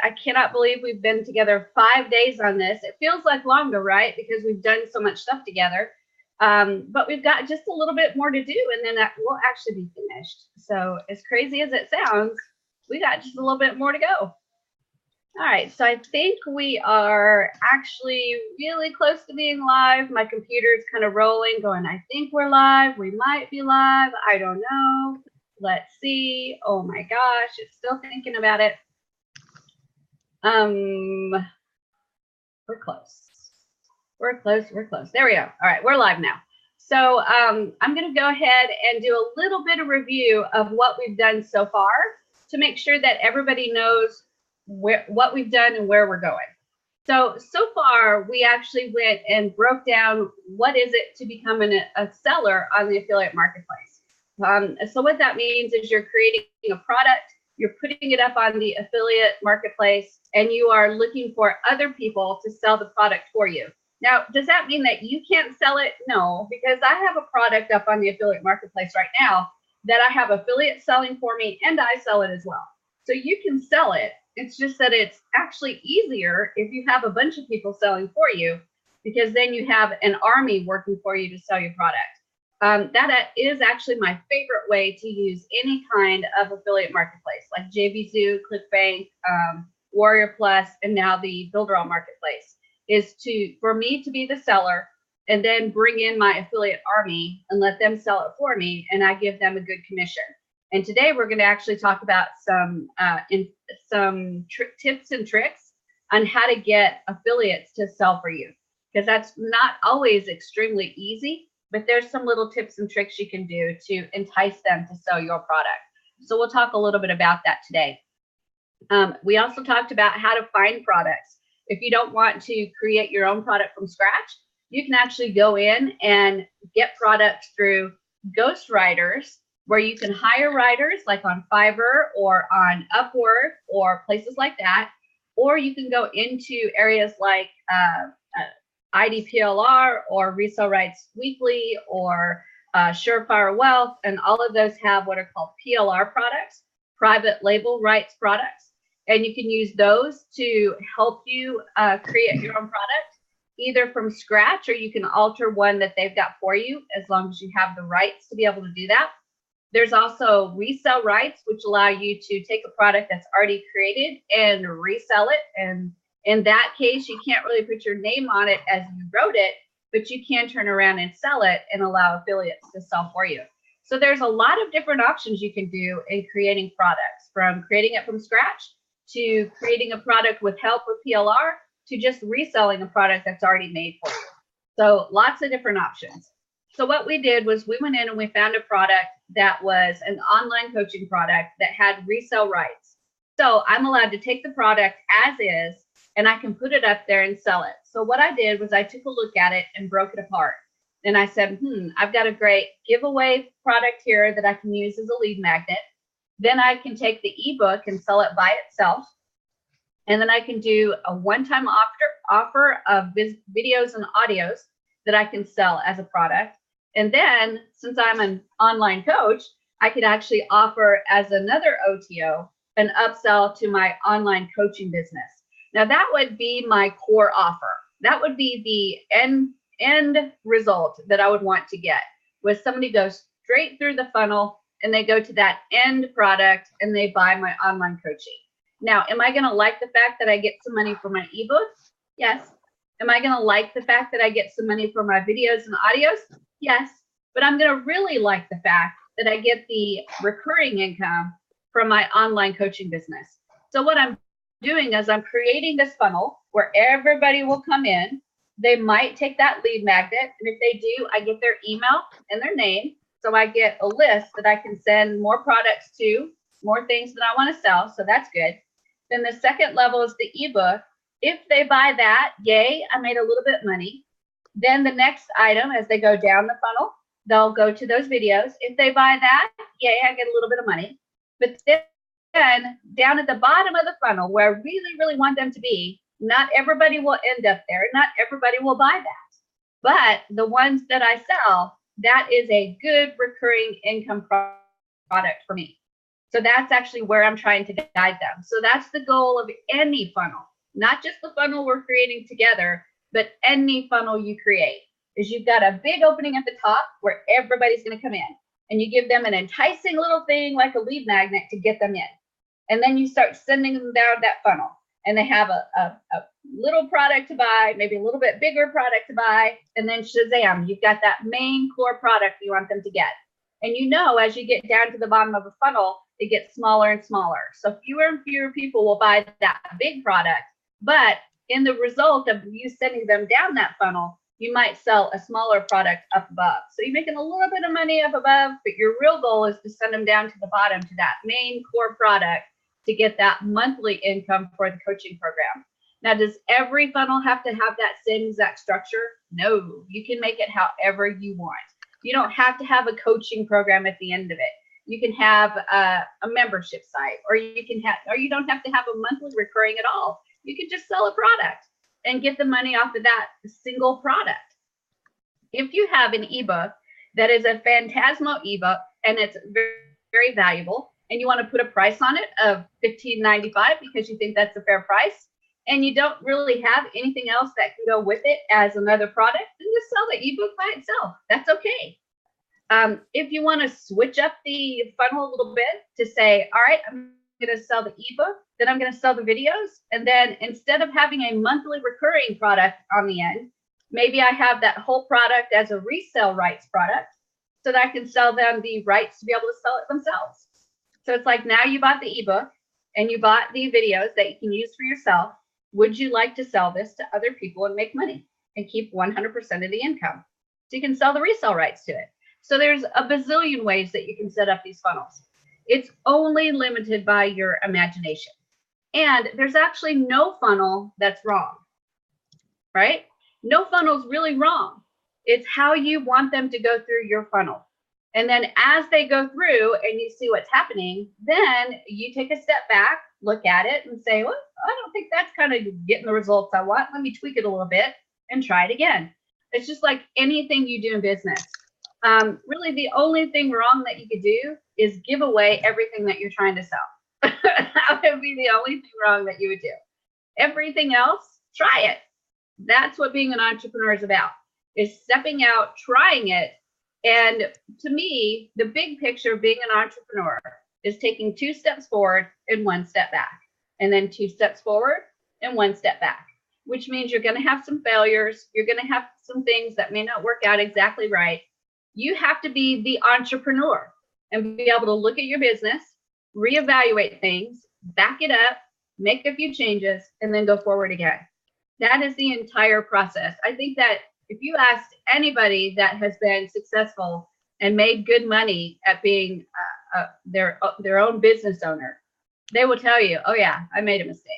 I cannot believe we've been together 5 days on this. It feels like longer, right? Because we've done so much stuff together. But we've got just a little bit more to do, and then that will actually be finished. So as crazy as it sounds, we got just a little bit more to go. All right, so I think we are actually really close to being live. My computer is kind of rolling, going, I think we're live. We might be live. I don't know. Let's see. Oh my gosh, it's still thinking about it. We're close. We're close. There we go. All right, we're live now. So I'm going to go ahead and do a little bit of review of what we've done so far to make sure that everybody knows what we've done and where we're going. So far, we actually went and broke down what is it to become a seller on the affiliate marketplace. So what that means is you're creating a product, you're putting it up on the affiliate marketplace, and you are looking for other people to sell the product for you. Now, does that mean that you can't sell it? No, because I have a product up on the affiliate marketplace right now that I have affiliates selling for me, and I sell it as well. So you can sell it. It's just that it's actually easier if you have a bunch of people selling for you, because then you have an army working for you to sell your product. That is actually my favorite way to use any kind of affiliate marketplace, like JVZoo, ClickBank, Warrior Plus, and now the Builderall marketplace, is for me to be the seller and then bring in my affiliate army and let them sell it for me, and I give them a good commission. And today we're going to actually talk about some tips and tricks on how to get affiliates to sell for you, because that's not always extremely easy, but there's some little tips and tricks you can do to entice them to sell your product. So we'll talk a little bit about that today. We also talked about how to find products. If you don't want to create your own product from scratch, you can actually go in and get products through ghostwriters, where you can hire writers like on Fiverr or on Upwork or places like that. Or you can go into areas like IDPLR or Resale Rights Weekly or Surefire Wealth, and all of those have what are called PLR products, private label rights products. And you can use those to help you create your own product, either from scratch, or you can alter one that they've got for you, as long as you have the rights to be able to do that. There's also resale rights, which allow you to take a product that's already created and resell it. And in that case, you can't really put your name on it as you wrote it, but you can turn around and sell it and allow affiliates to sell for you. So there's a lot of different options you can do in creating products, from creating it from scratch to creating a product with help with PLR to just reselling a product that's already made for you. So lots of different options. So what we did was we went in and we found a product that was an online coaching product that had resale rights. So I'm allowed to take the product as is, and I can put it up there and sell it. So what I did was I took a look at it and broke it apart. And I said, I've got a great giveaway product here that I can use as a lead magnet. Then I can take the ebook and sell it by itself. And then I can do a one-time offer of videos and audios that I can sell as a product. And then, since I'm an online coach, I could actually offer as another OTO an upsell to my online coaching business. Now, that would be my core offer. That would be the end result that I would want to get, was somebody goes straight through the funnel and they go to that end product and they buy my online coaching. Now, am I going to like the fact that I get some money for my ebook? Yes. Am I going to like the fact that I get some money for my videos and audios? Yes. But I'm going to really like the fact that I get the recurring income from my online coaching business. So what I'm doing is I'm creating this funnel where everybody will come in. They might take that lead magnet, and if they do, I get their email and their name. So I get a list that I can send more products to, more things that I want to sell. So that's good. Then the second level is the ebook. If they buy that, yay, I made a little bit of money. Then the next item, as they go down the funnel, they'll go to those videos. If they buy that, yay, I get a little bit of money. But then down at the bottom of the funnel, where I really, really want them to be, not everybody will end up there. Not everybody will buy that. But the ones that I sell, that is a good recurring income product for me. So that's actually where I'm trying to guide them. So that's the goal of any funnel, not just the funnel we're creating together, but any funnel you create is you've got a big opening at the top where everybody's going to come in, and you give them an enticing little thing like a lead magnet to get them in. And then you start sending them down that funnel, and they have a little product to buy, maybe a little bit bigger product to buy, and then shazam, you've got that main core product you want them to get. And you know, as you get down to the bottom of a funnel, it gets smaller and smaller. So fewer and fewer people will buy that big product. But in the result of you sending them down that funnel, you might sell a smaller product up above. So you're making a little bit of money up above, but your real goal is to send them down to the bottom to that main core product to get that monthly income for the coaching program. Now, does every funnel have to have that same exact structure? No, you can make it however you want. You don't have to have a coaching program at the end of it. You can have a membership site, or you don't have to have a monthly recurring at all. You can just sell a product and get the money off of that single product. If you have an ebook that is a Phantasmo ebook and it's very, very valuable, and you want to put a price on it of $15.95 because you think that's a fair price, and you don't really have anything else that can go with it as another product, then just sell the ebook by itself. That's okay. If you want to switch up the funnel a little bit to say, all right, I'm going to sell the ebook, then I'm going to sell the videos. And then instead of having a monthly recurring product on the end, maybe I have that whole product as a resale rights product so that I can sell them the rights to be able to sell it themselves. So it's like, now you bought the ebook and you bought the videos that you can use for yourself. Would you like to sell this to other people and make money and keep 100% of the income? So you can sell the resale rights to it. So there's a bazillion ways that you can set up these funnels. It's only limited by your imagination. And there's actually no funnel that's wrong, right? No funnel's really wrong. It's how you want them to go through your funnel. And then as they go through and you see what's happening, then you take a step back, look at it and say, well, I don't think that's kind of getting the results I want. Let me tweak it a little bit and try it again. It's just like anything you do in business. Really, the only thing wrong that you could do is give away everything that you're trying to sell. That would be the only thing wrong that you would do. Everything else, try it. That's what being an entrepreneur is about, is stepping out, trying it. And to me, the big picture of being an entrepreneur is taking 2 steps forward and 1 step back, and then 2 steps forward and 1 step back, which means you're going to have some failures. You're going to have some things that may not work out exactly right. You have to be the entrepreneur and be able to look at your business, reevaluate things, back it up, make a few changes, and then go forward again. That is the entire process. I think that if you asked anybody that has been successful and made good money at being their own business owner, they will tell you, oh yeah, I made a mistake,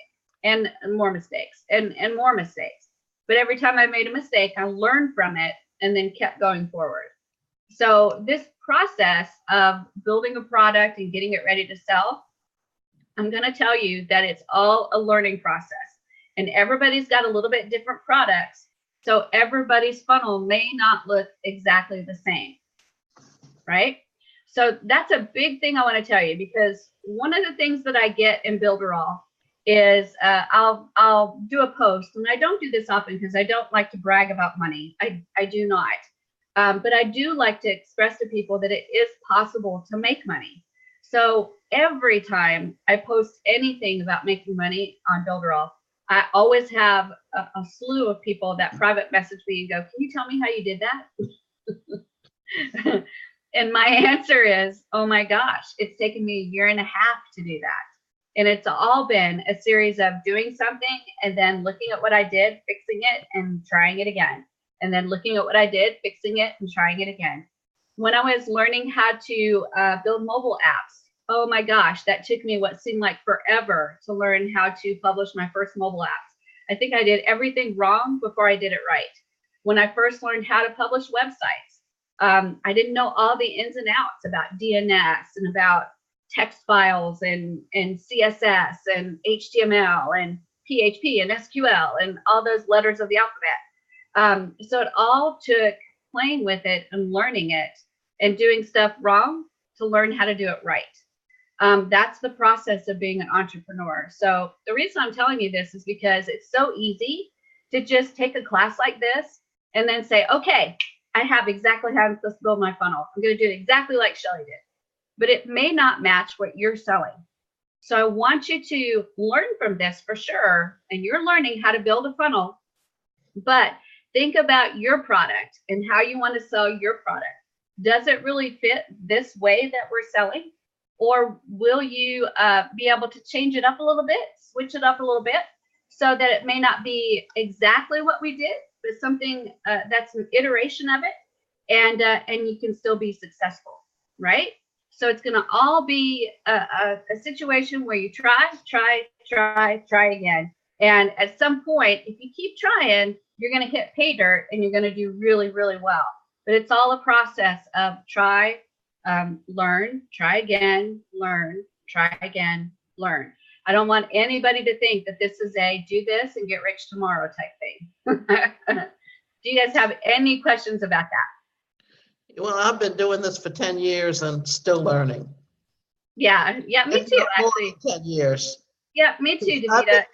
and more mistakes, and more mistakes. But every time I made a mistake, I learned from it and then kept going forward. So this process of building a product and getting it ready to sell, I'm going to tell you that it's all a learning process, and everybody's got a little bit different products. So everybody's funnel may not look exactly the same, right? So that's a big thing I want to tell you, because one of the things that I get in Builderall is I'll do a post, and I don't do this often because I don't like to brag about money. I do not. But I do like to express to people that it is possible to make money. So every time I post anything about making money on Builderall, I always have a slew of people that private message me and go, can you tell me how you did that? And my answer is, oh my gosh, it's taken me 1.5 years to do that. And it's all been a series of doing something and then looking at what I did, fixing it, and trying it again. And then looking at what I did, fixing it, and trying it again. When I was learning how to build mobile apps, oh my gosh, that took me what seemed like forever to learn how to publish my first mobile apps. I think I did everything wrong before I did it right. When I first learned how to publish websites, I didn't know all the ins and outs about DNS and about text files and CSS and HTML and PHP and SQL and all those letters of the alphabet. So it all took playing with it and learning it and doing stuff wrong to learn how to do it right. That's the process of being an entrepreneur. So the reason I'm telling you this is because it's so easy to just take a class like this and then say, okay, I have exactly how I'm supposed to build my funnel. I'm going to do it exactly like Shelly did, but it may not match what you're selling. So I want you to learn from this for sure. And you're learning how to build a funnel, but think about your product and how you want to sell your product. Does it really fit this way that we're selling? Or will you be able to change it up a little bit, switch it up a little bit, so that it may not be exactly what we did, but something that's an iteration of it, and you can still be successful, right? So it's going to all be a situation where you try again. And at some point, if you keep trying, you're going to hit pay dirt and you're going to do really, really well. But it's all a process of try, learn, try again, learn, try again, learn. I don't want anybody to think that this is a do this and get rich tomorrow type thing. Do you guys have any questions about that? Well, I've been doing this for 10 years and still learning. Yeah, me too, actually. 10 years. Yeah, me too, Davida.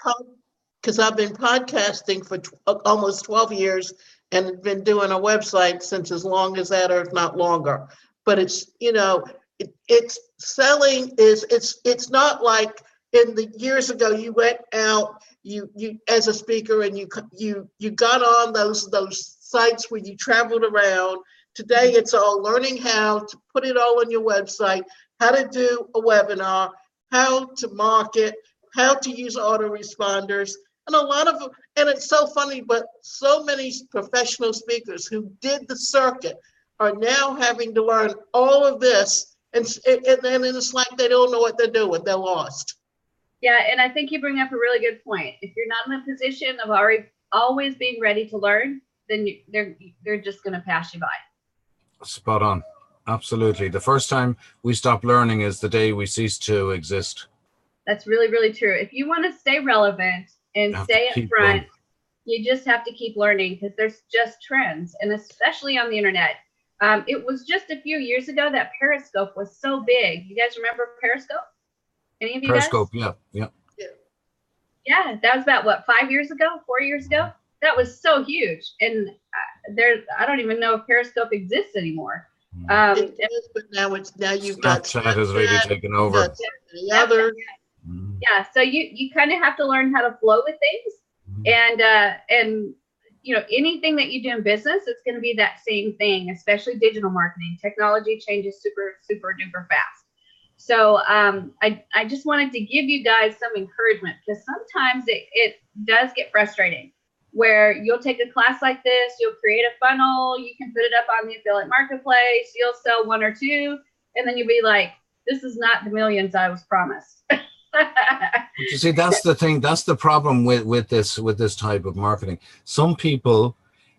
Because I've been podcasting for almost 12 years and been doing a website since as long as that, or if not longer. But it's, it's selling it's not like in the years ago you went out, you as a speaker and you got on those sites where you traveled around. Today it's all learning how to put it all on your website, how to do a webinar, how to market, how to use autoresponders. And and it's so funny, but so many professional speakers who did the circuit are now having to learn all of this. And then it's like they don't know what they're doing. They're lost. Yeah, and I think you bring up a really good point. If you're not in a position of always being ready to learn, then they're just going to pass you by. Spot on. Absolutely. The first time we stop learning is the day we cease to exist. That's really, really true. If you want to stay relevant and stay up front, you just have to keep learning, because there's just trends, and especially on the internet. It was just a few years ago that Periscope was so big. You guys remember Periscope? Any of you Periscope, guys? Yeah. Yeah, that was about what, 5 years ago, 4 years ago? That was so huge. And I don't even know if Periscope exists anymore. It is, but now you've got Snapchat has really taken over. The other. Yeah, so you kind of have to learn how to flow with things, and anything that you do in business, it's going to be that same thing, especially digital marketing. Technology changes super, super duper fast. So I just wanted to give you guys some encouragement, because sometimes it does get frustrating, where you'll take a class like this, you'll create a funnel, you can put it up on the affiliate marketplace, you'll sell one or two, and then you'll be like, this is not the millions I was promised. You see, that's the thing. That's the problem with this type of marketing. Some people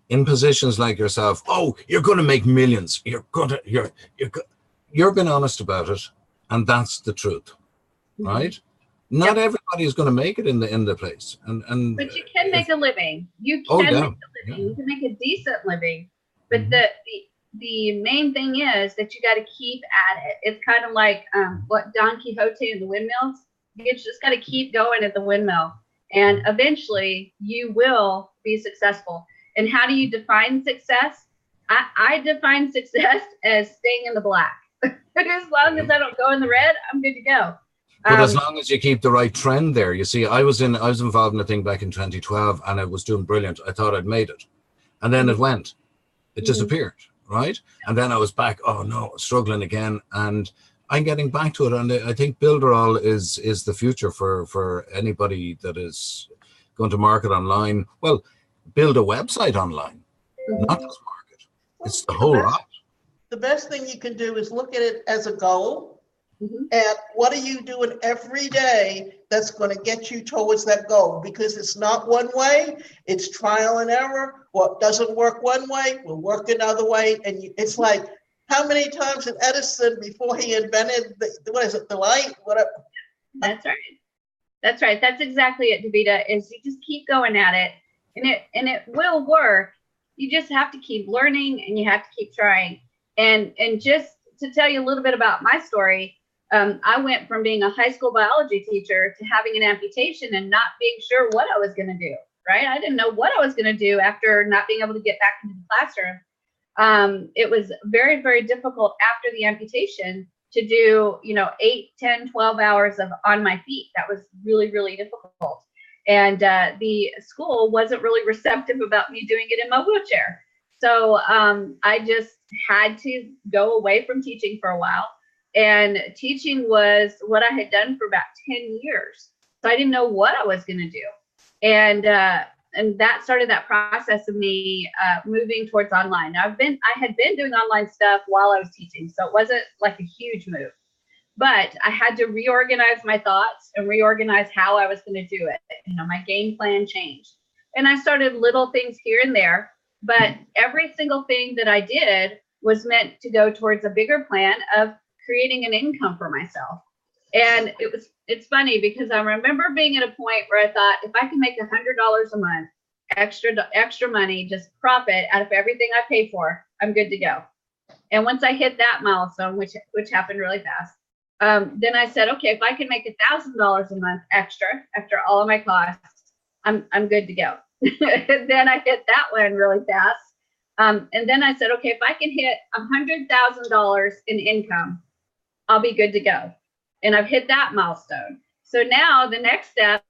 in positions like yourself, oh, you're going to make millions. You're being honest about it, and that's the truth, right? Not everybody is going to make it in the place, and but you can make a living. You can make a living. Yeah. You can make a decent living, but the main thing is that you got to keep at it. It's kind of like what Don Quixote and the windmills. You just got to keep going at the windmill, and eventually you will be successful. And how do you define success? I define success as staying in the black. As long as I don't go in the red, I'm good to go. But as long as you keep the right trend there. You see, I was involved in a thing back in 2012, and I was doing brilliant. I thought I'd made it, and then it disappeared, right? And then I was back. Oh no, struggling again, and I'm getting back to it. And I think Builderall is the future for anybody that is going to market online. Well, build a website online, not just market. It's the whole lot. The best thing you can do is look at it as a goal. And what are you doing every day that's going to get you towards that goal? Because it's not one way, it's trial and error. What doesn't work one way will work another way. And it's like, how many times did Edison, before he invented the light? Whatever. That's right. That's right. That's exactly it, Davida, is you just keep going at it, and it will work. You just have to keep learning, and you have to keep trying. And just to tell you a little bit about my story, I went from being a high school biology teacher to having an amputation and not being sure what I was going to do, right? I didn't know what I was going to do after not being able to get back into the classroom. It was very, very difficult after the amputation to do, 8, 10, 12 hours of on my feet. That was really, really difficult. And the school wasn't really receptive about me doing it in my wheelchair. So I just had to go away from teaching for a while. And teaching was what I had done for about 10 years. So I didn't know what I was going to do. And that started that process of me moving towards online. Now, I had been doing online stuff while I was teaching, so it wasn't like a huge move. But I had to reorganize my thoughts and reorganize how I was going to do it. My game plan changed. And I started little things here and there, but every single thing that I did was meant to go towards a bigger plan of creating an income for myself. And it's funny because I remember being at a point where I thought, if I can make $100 a month, extra money, just profit out of everything I pay for, I'm good to go. And once I hit that milestone, which happened really fast, then I said, okay, if I can make $1,000 a month extra after all of my costs, I'm good to go. Then I hit that one really fast. And then I said, okay, if I can hit $100,000 in income, I'll be good to go. And I've hit that milestone. So now the next step,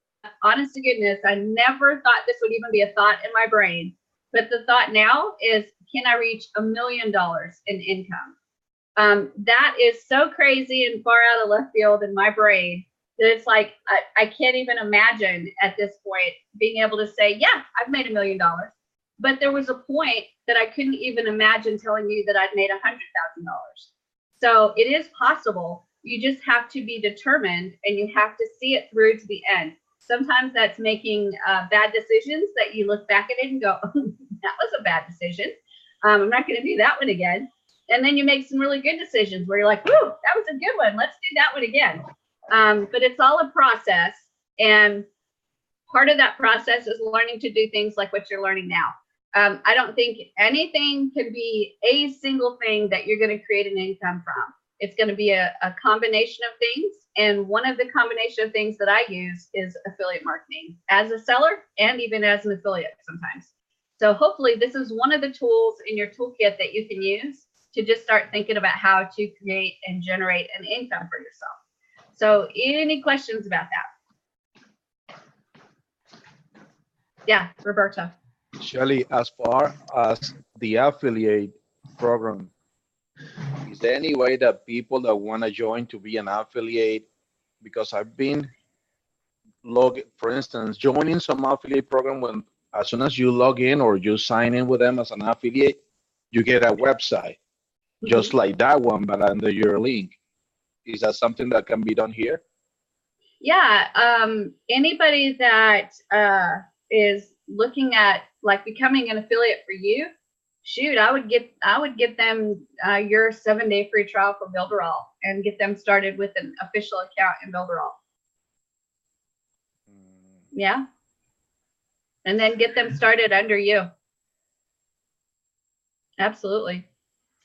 honest to goodness, I never thought this would even be a thought in my brain. But the thought now is, can I reach $1 million in income? That is so crazy and far out of left field in my brain that it's like, I can't even imagine at this point being able to say, yeah, I've made $1 million. But there was a point that I couldn't even imagine telling you that I'd made $100,000. So it is possible. You just have to be determined and you have to see it through to the end. Sometimes that's making bad decisions that you look back at it and go, oh, that was a bad decision. I'm not going to do that one again. And then you make some really good decisions where you're like, whoo, that was a good one. Let's do that one again. But it's all a process. And part of that process is learning to do things like what you're learning now. I don't think anything can be a single thing that you're going to create an income from. It's going to be a combination of things. And one of the combination of things that I use is affiliate marketing as a seller and even as an affiliate sometimes. So hopefully this is one of the tools in your toolkit that you can use to just start thinking about how to create and generate an income for yourself. So any questions about that? Yeah, Roberta. Shelly, as far as the affiliate program, is there any way that people that want to join to be an affiliate? Because I've been for instance, joining some affiliate program, when as soon as you log in or you sign in with them as an affiliate, you get a website just like that one, but under your link. Is that something that can be done here? Yeah, anybody that is looking at like becoming an affiliate for you, shoot, I would get them your 7-day free trial for Builderall and get them started with an official account in Builderall. Yeah. And then get them started under you. Absolutely.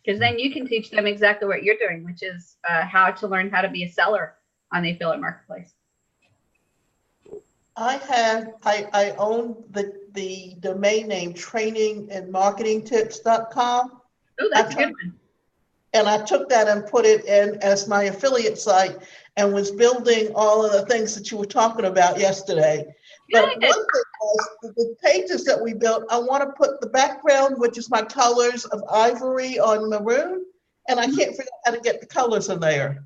Because then you can teach them exactly what you're doing, which is how to learn how to be a seller on the affiliate marketplace. I own the domain name trainingandmarketingtips.com. Oh, that's a good one. And I took that and put it in as my affiliate site and was building all of the things that you were talking about yesterday. But one thing was the pages that we built, I want to put the background, which is my colors of ivory on maroon, and I can't figure out how to get the colors in there.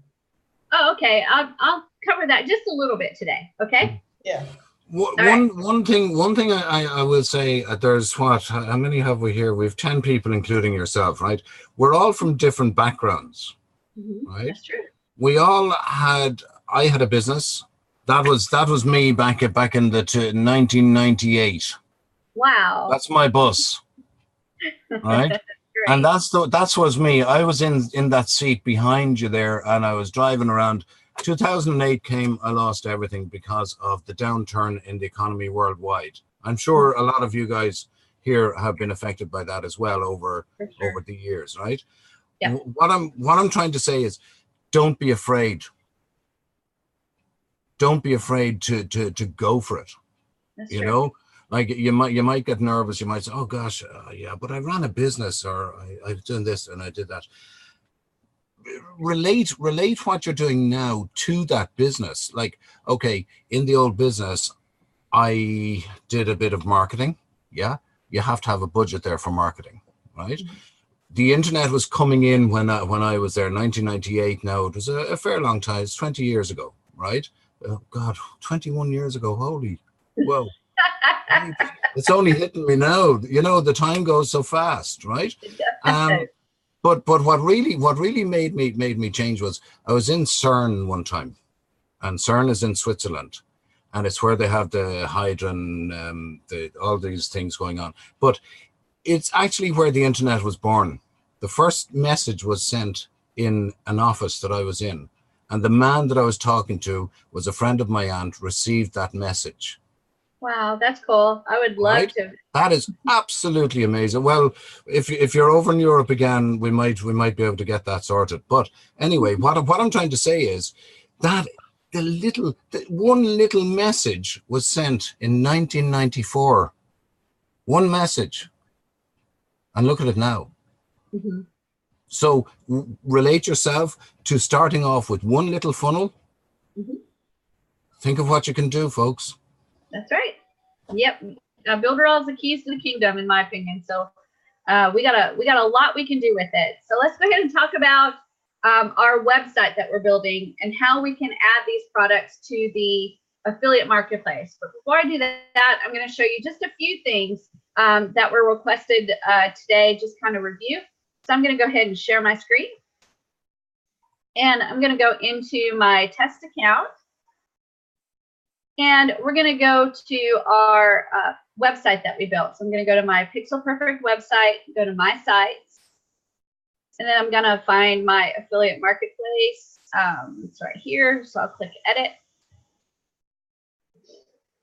Oh, okay. I'll cover that just a little bit today. Okay. Yeah. One thing I will say, there's how many have we here? We've 10 people, including yourself, right? We're all from different backgrounds, right? That's true. I had a business. That was me back in the 1998. Wow. That's my bus, right? And that was me. I was in that seat behind you there, and I was driving around. 2008 came, I lost everything because of the downturn in the economy worldwide. I'm sure a lot of you guys here have been affected by that as well over the years, right? Yeah. What I'm trying to say is, don't be afraid don't be afraid to go for it. That's You true. know, like you might get nervous. You might say, oh gosh, yeah, but I ran a business, or I've done this and I did that. Relate what you're doing now to that business. Like, okay, in the old business, I did a bit of marketing. Yeah, you have to have a budget there for marketing, right? The internet was coming in when I was there, 1998. Now it was a fair long time. It's 20 years ago, right? Oh God, 21 years ago. Holy, whoa! It's only hitting me now. You know, the time goes so fast, right? But what really made me change was I was in CERN one time, and CERN is in Switzerland, and it's where they have the hydrogen, all these things going on. But it's actually where the internet was born. The first message was sent in an office that I was in, and the man that I was talking to was a friend of my aunt, received that message. Wow, that's cool. I would love Right? to. That is absolutely amazing. Well, if you're over in Europe again, we might be able to get that sorted. But anyway, what I'm trying to say is that the one little message was sent in 1994. One message, and look at it now. Mhm. So relate yourself to starting off with one little funnel. Mhm. Think of what you can do, folks. That's right. Yep. Builder all is the keys to the kingdom, in my opinion. So we got a lot we can do with it. So let's go ahead and talk about our website that we're building and how we can add these products to the affiliate marketplace. But before I do that, I'm going to show you just a few things that were requested today, just kind of review. So I'm going to go ahead and share my screen. And I'm going to go into my test account. And we're going to go to our website that we built. So I'm going to go to my Pixel Perfect website, go to my sites, and then I'm going to find my affiliate marketplace. It's right here. So I'll click edit.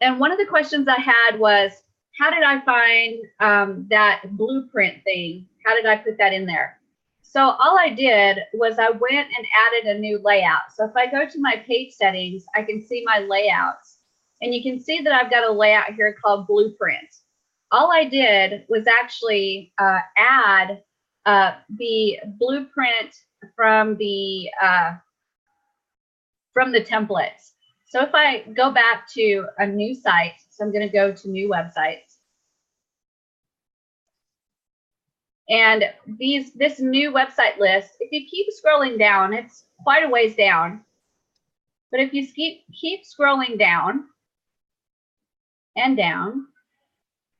And one of the questions I had was, how did I find that blueprint thing? How did I put that in there? So all I did was I went and added a new layout. So if I go to my page settings, I can see my layouts. And you can see that I've got a layout here called Blueprint. All I did was actually add the blueprint from the templates. So if I go back to a new site, so I'm going to go to new websites. And this new website list, if you keep scrolling down, it's quite a ways down. But if you keep scrolling down, and down,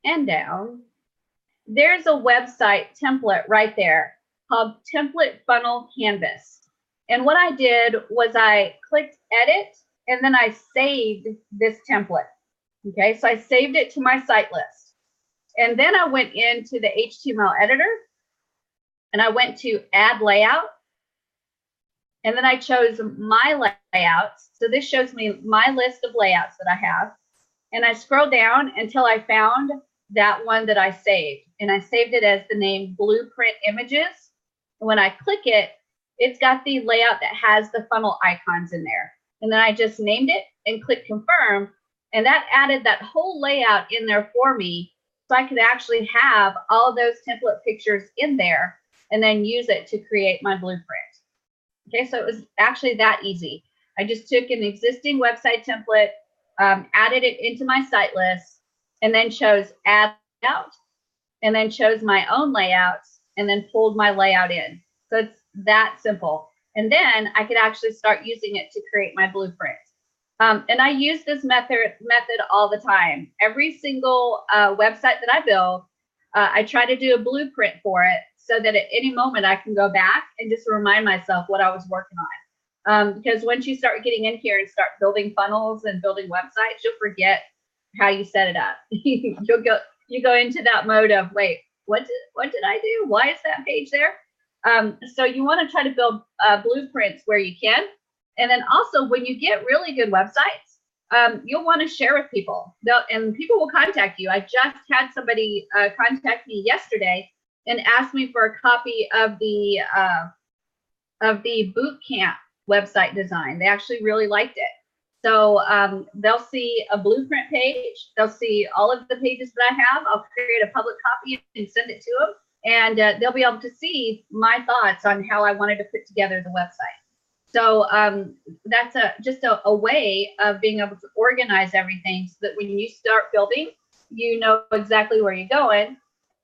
and down, there's a website template right there called Template Funnel Canvas. And what I did was I clicked edit, and then I saved this template. Okay, so I saved it to my site list. And then I went into the HTML editor, and I went to add layout. And then I chose my layouts. So this shows me my list of layouts that I have. And I scroll down until I found that one that I saved. And I saved it as the name Blueprint Images. And when I click it, it's got the layout that has the funnel icons in there. And then I just named it and click confirm. And that added that whole layout in there for me. So I could actually have all of those template pictures in there and then use it to create my blueprint. Okay, so it was actually that easy. I just took an existing website template, added it into my site list, and then chose add layout, and then chose my own layouts, and then pulled my layout in. So it's that simple. And then I could actually start using it to create my blueprint. And I use this method all the time. Every single website that I build, I try to do a blueprint for it so that at any moment I can go back and just remind myself what I was working on. Because once you start getting in here and start building funnels and building websites, you'll forget how you set it up. you go into that mode of, wait, what did I do? Why is that page there? So you want to try to build blueprints where you can. And then also when you get really good websites, you'll want to share with people. And people will contact you. I just had somebody contact me yesterday and ask me for a copy of the boot camp website design. They actually really liked it. So they'll see a blueprint page. They'll see all of the pages that I have. I'll create a public copy and send it to them. And they'll be able to see my thoughts on how I wanted to put together the website. So that's just a way of being able to organize everything so that when you start building, you know exactly where you're going.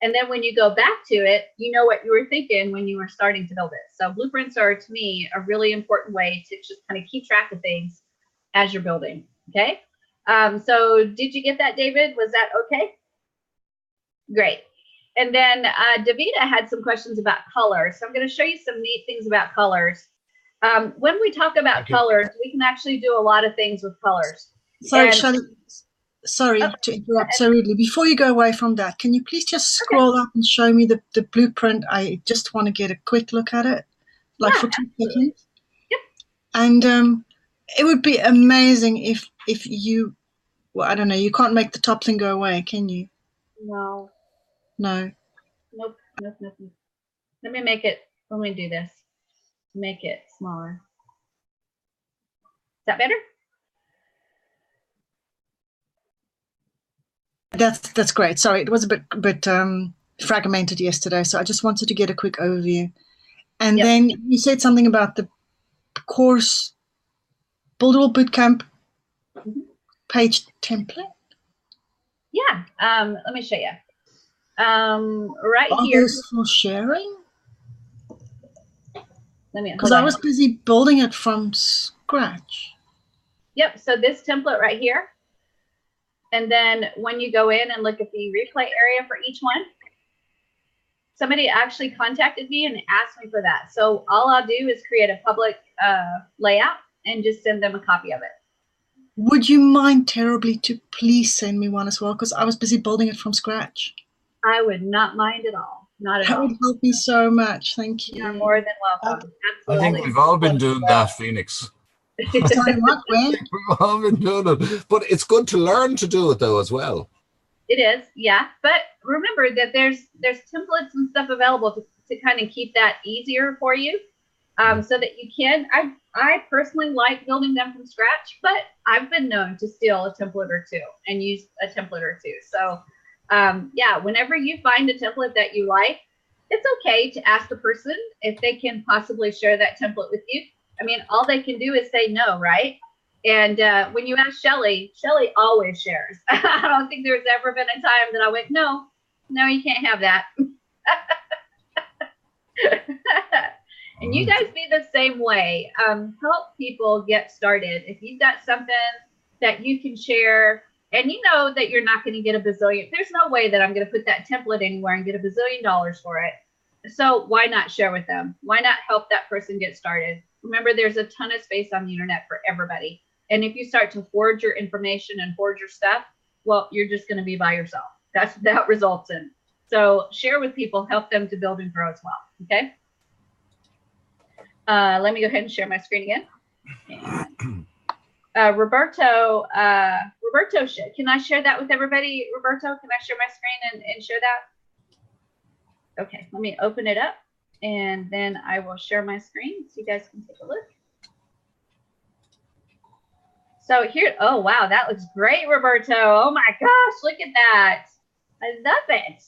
And then when you go back to it, you know what you were thinking when you were starting to build it. So blueprints are, to me, a really important way to just kind of keep track of things as you're building. Okay. So did you get that, David? Was that okay? Great. And then Davida had some questions about colors. So I'm going to show you some neat things about colors. When we talk about colors, we can actually do a lot of things with colors. Sorry, And- Shelley. Sorry to interrupt so rudely. Before you go away from that, can you please just scroll up and show me the blueprint? I just want to get a quick look at it, like for 2 seconds. Yep. And it would be amazing if you, well, I don't know, you can't make the top thing go away, can you? No. No. Nope. Let me do this. Make it smaller. Is that better? That's great. Sorry, it was a bit fragmented yesterday, so I just wanted to get a quick overview. And then you said something about the course Buildable Bootcamp page template. Yeah. Let me show you. Right Are here. those for sharing? Because Hold I on. was busy building it from scratch. Yep. So this template right here. And then when you go in and look at the replay area for each one, somebody actually contacted me and asked me for that. So all I'll do is create a public layout and just send them a copy of it. Would you mind terribly to please send me one as well? Because I was busy building it from scratch. I would not mind at all. Not at That all. would help me so much. Thank you. You're more than welcome. I Absolutely. think we've all been doing that, Phoenix. Sorry, what? Where? We've all been doing it. But it's good to learn to do it, though, as well. It is, yeah. But remember that there's templates and stuff available to kind of keep that easier for you, so that you can. I personally like building them from scratch, but I've been known to steal a template or two and use a template or two. So, yeah, whenever you find a template that you like, it's okay to ask the person if they can possibly share that template with you. I mean, all they can do is say no, right? And when you ask Shelley, Shelley always shares. I don't think there's ever been a time that I went, no, you can't have that. And you guys be the same way. Help people get started. If you've got something that you can share and you know that you're not going to get a bazillion, there's no way that I'm going to put that template anywhere and get $1 billion for it. So why not share with them? Why not help that person get started? Remember, there's a ton of space on the internet for everybody. And if you start to hoard your information and hoard your stuff, well, you're just going to be by yourself. That's what that results in. So share with people, help them to build and grow as well. Okay. Let me go ahead and share my screen again. And, Roberto, can I share that with everybody? Roberto, can I share my screen and share that? Okay, let me open it up and then I will share my screen so you guys can take a look. So here, oh wow, that looks great, Roberto. Oh my gosh, look at that. I love it.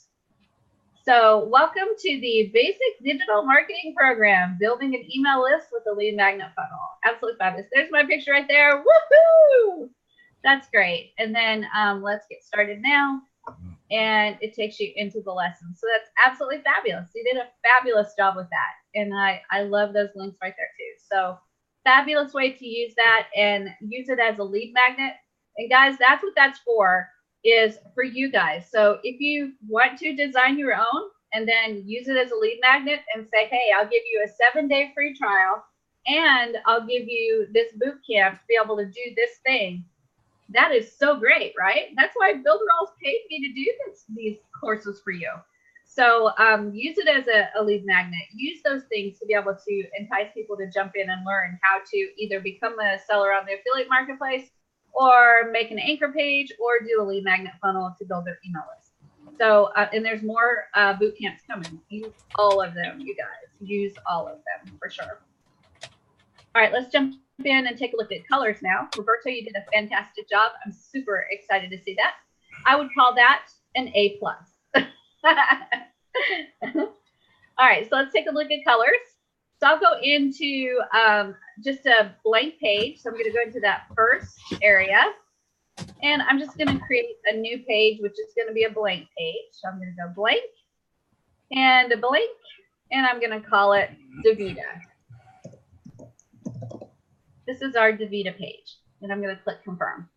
So welcome to the Basic Digital Marketing Program, building an email list with a lead magnet funnel. Absolutely fabulous. There's my picture right there. Woohoo! That's great. And then let's get started now. And it takes you into the lesson. So that's absolutely fabulous. You did a fabulous job with that. And I love those links right there too. So fabulous way to use that and use it as a lead magnet. And guys, that's what that's for, is for you guys. So if you want to design your own and then use it as a lead magnet and say, hey, I'll give you a 7-day free trial and I'll give you this boot camp to be able to do this thing. That is so great, right? That's why Builderall's paid me to do these courses for you. So use it as a lead magnet. Use those things to be able to entice people to jump in and learn how to either become a seller on the affiliate marketplace or make an anchor page or do a lead magnet funnel to build their email list. So, and there's more boot camps coming. Use all of them, you guys. Use all of them for sure. All right, let's jump in and take a look at colors now. Roberto, you did a fantastic job. I'm super excited to see that. I would call that an A+. All right, so let's take a look at colors. So I'll go into just a blank page. So I'm going to go into that first area. And I'm just going to create a new page, which is going to be a blank page. So I'm going to go blank and a blank. And I'm going to call it Davida. This is our Davida page. And I'm going to click confirm.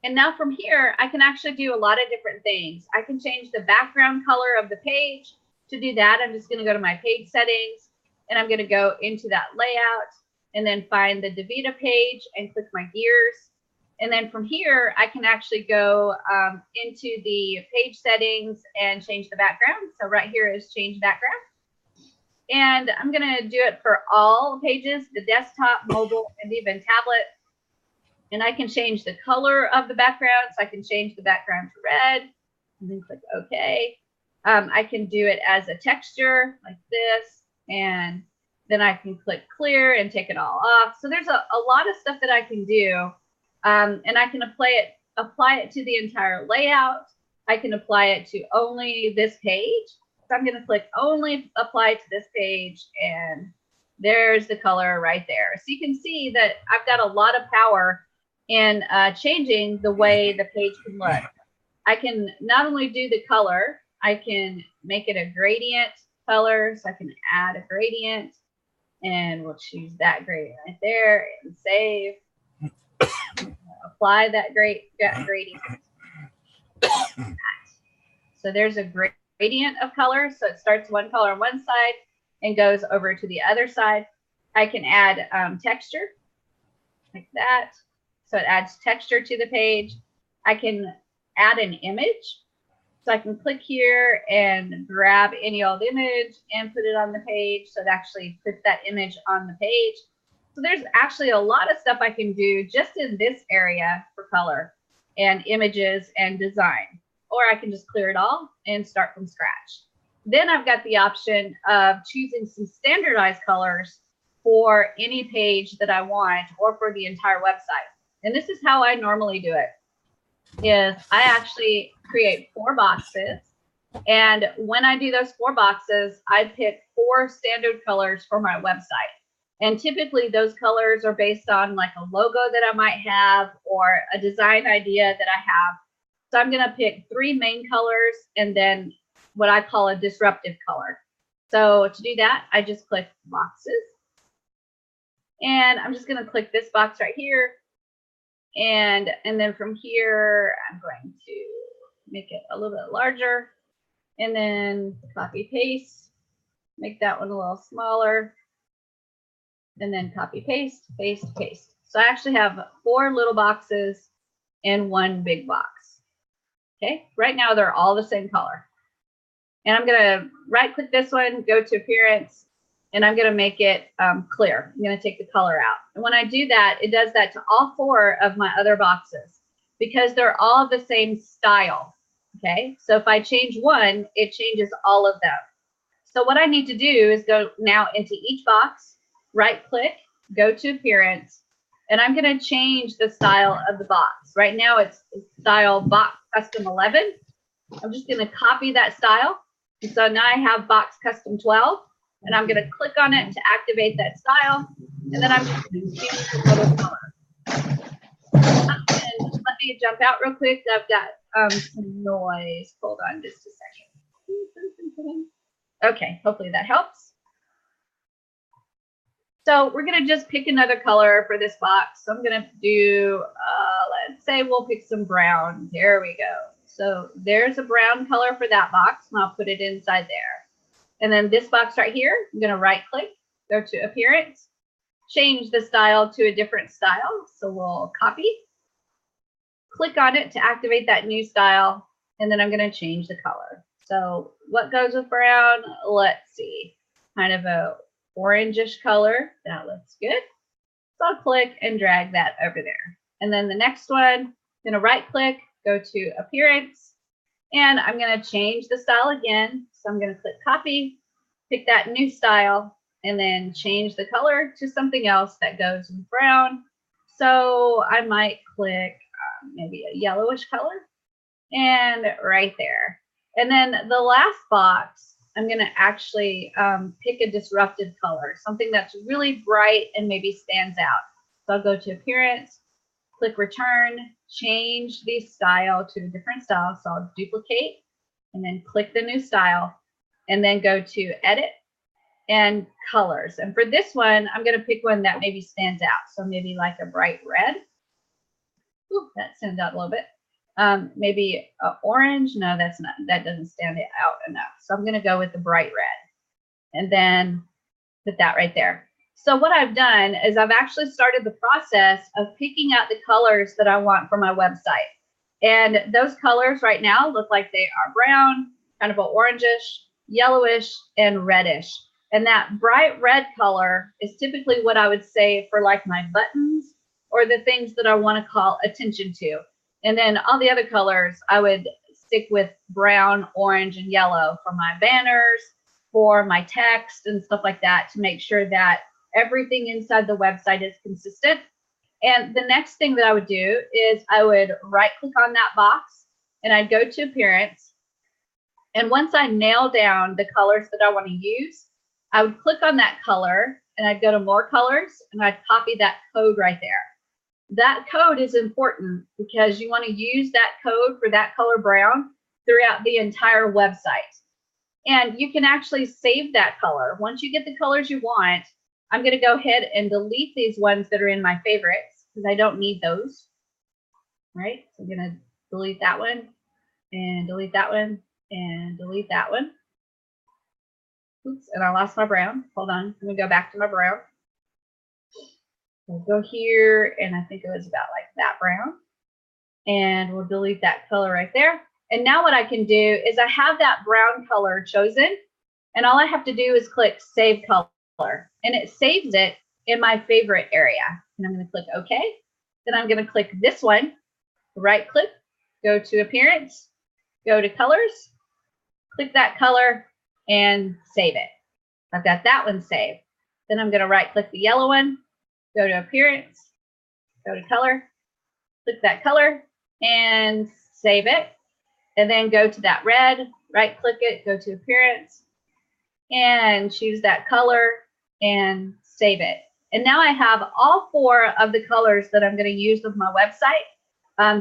And now from here, I can actually do a lot of different things. I can change the background color of the page. To do that, I'm just going to go to my page settings, and I'm going to go into that layout and then find the Davida page and click my gears. And then from here, I can actually go into the page settings and change the background. So right here is change background. And I'm going to do it for all pages, the desktop, mobile, and even tablet. And I can change the color of the background. So I can change the background to red and then click OK. I can do it as a texture like this, and then I can click clear and take it all off. So there's a lot of stuff that I can do, and I can apply it to the entire layout. I can apply it to only this page. So I'm going to click only apply to this page, and there's the color right there. So you can see that I've got a lot of power in changing the way the page can look. I can not only do the color, I can make it a gradient color, so I can add a gradient, and we'll choose that gradient right there and save. Apply that gradient. So there's a gradient of color, so it starts one color on one side and goes over to the other side. I can add texture like that, so it adds texture to the page. I can add an image. So I can click here and grab any old image and put it on the page. So it actually puts that image on the page. So there's actually a lot of stuff I can do just in this area for color and images and design. Or I can just clear it all and start from scratch. Then I've got the option of choosing some standardized colors for any page that I want or for the entire website. And this is how I normally do it. Is I actually create 4 boxes, and when I do those 4 boxes, I pick 4 standard colors for my website. And typically those colors are based on like a logo that I might have or a design idea that I have. So I'm going to pick 3 main colors and then what I call a disruptive color. So to do that, I just click boxes, and I'm just going to click this box right here. And then from here, I'm going to make it a little bit larger, and then copy paste, make that one a little smaller, and then copy paste, paste, paste. So I actually have 4 little boxes and 1 big box. Okay, right now they're all the same color. And I'm going to right click this one, go to appearance, and I'm going to make it clear. I'm going to take the color out. And when I do that, it does that to all 4 of my other boxes because they're all the same style. Okay, so if I change one, it changes all of them. So what I need to do is go now into each box, right click, go to appearance, and I'm going to change the style of the box. Right now it's style box custom 11. I'm just going to copy that style. And so now I have box custom 12. And I'm going to click on it to activate that style. And then I'm just going to choose the little color. And let me jump out real quick. I've got some noise. Hold on just a second. Okay, hopefully that helps. So we're going to just pick another color for this box. So I'm going to do, let's say we'll pick some brown. There we go. So there's a brown color for that box, and I'll put it inside there. And then this box right here, I'm going to right click, go to appearance, change the style to a different style. So we'll copy, click on it to activate that new style, and then I'm going to change the color. So what goes with brown? Let's see, kind of a orangish color. That looks good. So I'll click and drag that over there. And then the next one, I'm going to right click, go to appearance, and I'm going to change the style again. So I'm going to click copy, pick that new style, and then change the color to something else that goes with brown. So I might click maybe a yellowish color, and right there. And then the last box, I'm going to actually pick a disruptive color, something that's really bright and maybe stands out. So I'll go to appearance, click return, change the style to a different style. So I'll duplicate and then click the new style, and then go to edit and colors. And for this one, I'm going to pick one that maybe stands out. So maybe like a bright red. Ooh, that stands out a little bit. Maybe orange. No, that doesn't stand out enough. So I'm going to go with the bright red and then put that right there. So what I've done is I've actually started the process of picking out the colors that I want for my website. And those colors right now look like they are brown, kind of an orangish, yellowish, and reddish. And that bright red color is typically what I would say for like my buttons or the things that I want to call attention to. And then all the other colors, I would stick with brown, orange, and yellow for my banners, for my text and stuff like that, to make sure that everything inside the website is consistent. And the next thing that I would do is I would right click on that box and I'd go to appearance. And once I nail down the colors that I want to use, I would click on that color and I'd go to more colors and I'd copy that code right there. That code is important because you want to use that code for that color brown throughout the entire website. And you can actually save that color. Once you get the colors you want, I'm going to go ahead and delete these ones that are in my favorites because I don't need those. Right? So I'm going to delete that one and delete that one and delete that one. Oops, and I lost my brown. Hold on. Let me go back to my brown. We'll go here, and I think it was about like that brown. And we'll delete that color right there. And now what I can do is I have that brown color chosen, and all I have to do is click Save Color, and it saves it in my favorite area. And I'm going to click OK. Then I'm going to click this one, right click, go to Appearance, go to Colors, click that color, and save it. I've got that one saved. Then I'm going to right click the yellow one, go to Appearance, go to Color, click that color, and save it. And then go to that red, right click it, go to Appearance, and choose that color and save it. And now I have all 4 of the colors that I'm going to use with my website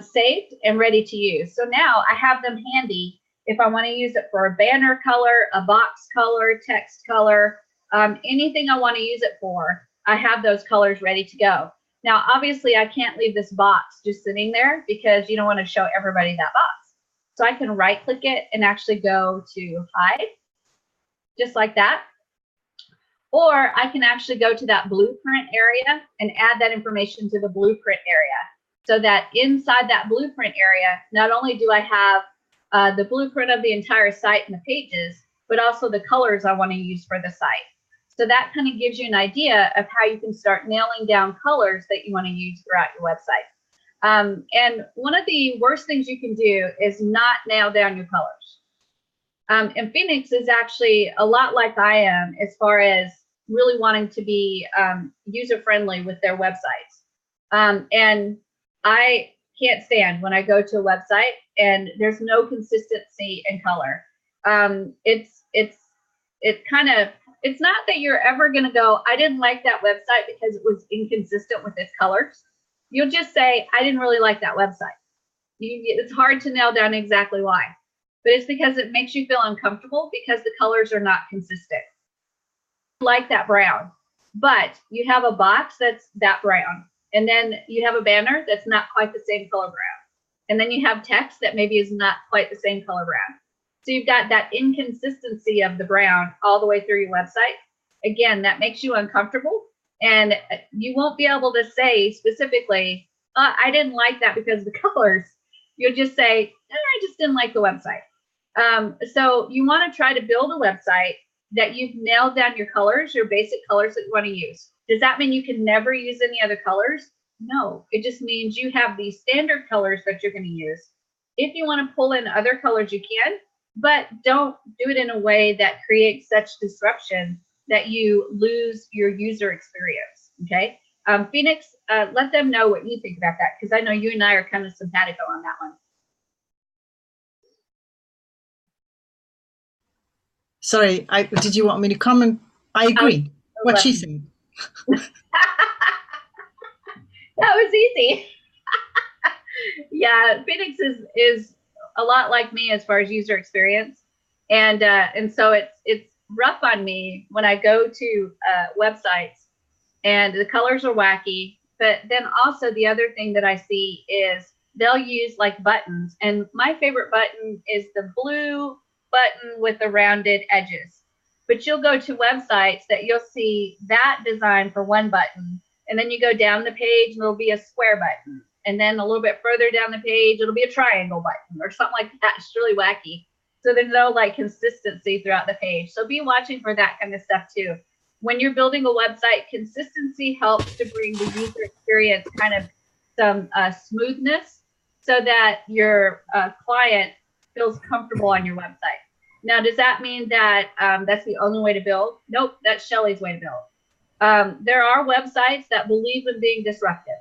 saved and ready to use. So now I have them handy if I want to use it for a banner color, a box color, text color, anything I want to use it for, I have those colors ready to go. Now, obviously, I can't leave this box just sitting there because you don't want to show everybody that box. So I can right click it and actually go to hide, just like that. Or I can actually go to that blueprint area and add that information to the blueprint area so that inside that blueprint area, not only do I have the blueprint of the entire site and the pages, but also the colors I want to use for the site. So that kind of gives you an idea of how you can start nailing down colors that you want to use throughout your website. And one of the worst things you can do is not nail down your colors. And Phoenix is actually a lot like I am as far as really wanting to be user-friendly with their websites. And I can't stand when I go to a website and there's no consistency in color. It's not that you're ever going to go, I didn't like that website because it was inconsistent with its colors. You'll just say, I didn't really like that website. It's hard to nail down exactly why, but it's because it makes you feel uncomfortable because the colors are not consistent. Like that brown, but you have a box that's that brown, and then you have a banner that's not quite the same color brown, and then you have text that maybe is not quite the same color brown. So you've got that inconsistency of the brown all the way through your website. Again, that makes you uncomfortable, and you won't be able to say specifically, I didn't like that because of the colors. You'll just say, I just didn't like the website. So you want to try to build a website that you've nailed down your colors, your basic colors that you want to use. Does that mean you can never use any other colors? No, it just means you have these standard colors that you're going to use. If you want to pull in other colors, you can, but don't do it in a way that creates such disruption that you lose your user experience. Okay. Phoenix, let them know what you think about that, because I know you and I are kind of simpatico on that one. Sorry, did you want me to comment? I agree. What she said. That was easy. Yeah, Phoenix is a lot like me as far as user experience, and so it's rough on me when I go to websites and the colors are wacky. But then also the other thing that I see is they'll use like buttons, and my favorite button is the blue button with the rounded edges. But you'll go to websites that you'll see that design for one button, and then you go down the page and there'll be a square button. And then a little bit further down the page, it'll be a triangle button or something like that. It's really wacky. So there's no like consistency throughout the page. So be watching for that kind of stuff too. When you're building a website, consistency helps to bring the user experience kind of some smoothness so that your client feels comfortable on your website. Now, does that mean that that's the only way to build? Nope, that's Shelly's way to build. There are websites that believe in being disruptive.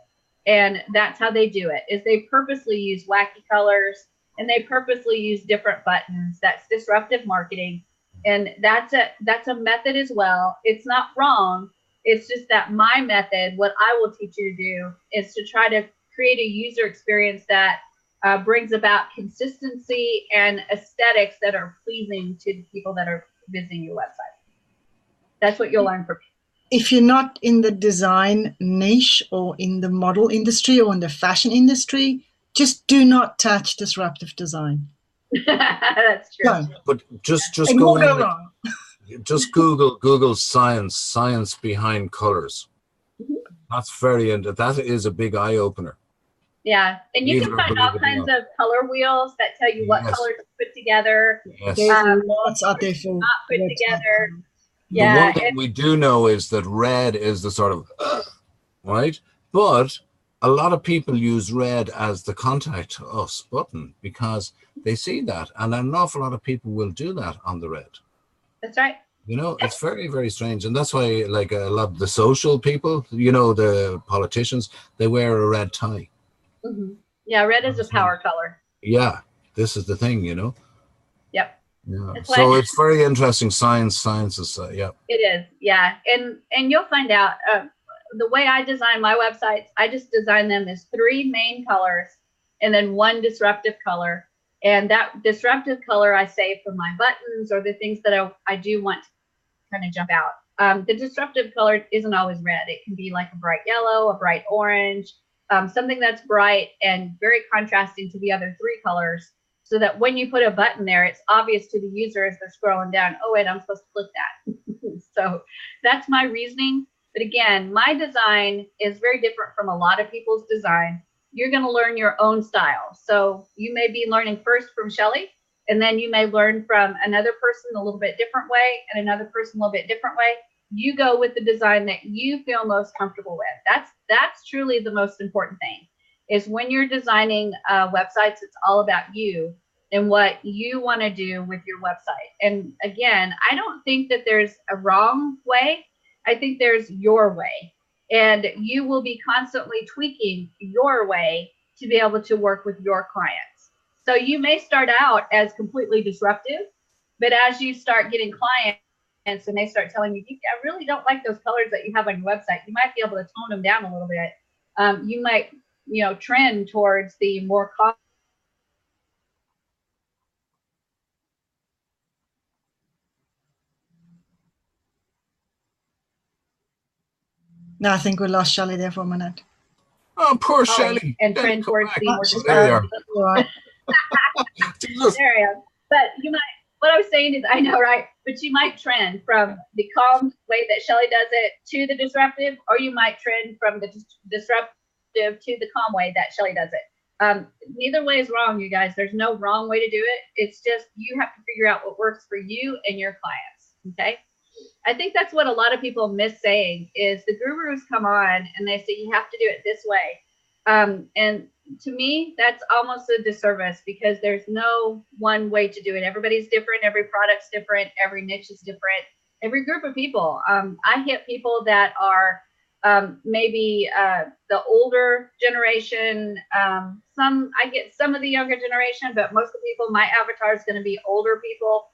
And that's how they do it, is they purposely use wacky colors and they purposely use different buttons. That's disruptive marketing. And that's a method as well. It's not wrong. It's just that my method, what I will teach you to do, is to try to create a user experience that brings about consistency and aesthetics that are pleasing to the people that are visiting your website. That's what you'll learn from me. If you're not in the design niche or in the model industry or in the fashion industry, just do not touch disruptive design. That's true. No. But just It go will go in, wrong. just Google science behind colors. That's that is a big eye opener. Yeah, and you can find all kinds of color wheels that tell you what colors to put together. Yes. There's lots out there for not put together. The Yeah, one thing we do know is that red is the sort of right, but a lot of people use red as the contact us button because they see that, and an awful lot of people will do that on the red. That's right. You know, it's very, very strange, and that's why, like a lot of the social people, you know, the politicians, they wear a red tie. Mm-hmm. Yeah, red is a power color. Yeah, this is the thing, you know. Yep. Yeah. So it's very interesting. Science is yeah. It is, yeah, and you'll find out the way I design my websites. I just design them as 3 main colors and then 1 disruptive color. And that disruptive color I save for my buttons or the things that I do want to kind of jump out. The disruptive color isn't always red. It can be like a bright yellow, a bright orange, something that's bright and very contrasting to the other 3 colors, so that when you put a button there, it's obvious to the user as they're scrolling down, oh, wait, I'm supposed to click that. So that's my reasoning. But again, my design is very different from a lot of people's design. You're going to learn your own style. So you may be learning first from Shelly, and then you may learn from another person a little bit different way and another person a little bit different way. You go with the design that you feel most comfortable with. That's truly the most important thing, is when you're designing websites, it's all about you and what you want to do with your website. And again, I don't think that there's a wrong way. I think there's your way, and you will be constantly tweaking your way to be able to work with your clients. So you may start out as completely disruptive, but as you start getting clients and they start telling you, I really don't like those colors that you have on your website, you might be able to tone them down a little bit. You might, trend towards the more No, I think we lost Shelly there for a minute. Oh, poor Shelly. and trend towards the more There you are. There I am. But you might, what I was saying is, I know, right? But you might trend from the calm way that Shelly does it to the disruptive, or you might trend from the disruptive to the calm way that Shelly does it. Neither way is wrong, you guys. There's no wrong way to do it. It's just you have to figure out what works for you and your clients. Okay. I think that's what a lot of people miss saying, is the gurus come on and they say you have to do it this way. And to me, that's almost a disservice, because there's no one way to do it. Everybody's different. Every product's different. Every niche is different. every group of people. I hit people that are maybe the older generation. I get some of the younger generation, but most of the people, my avatar is going to be older people.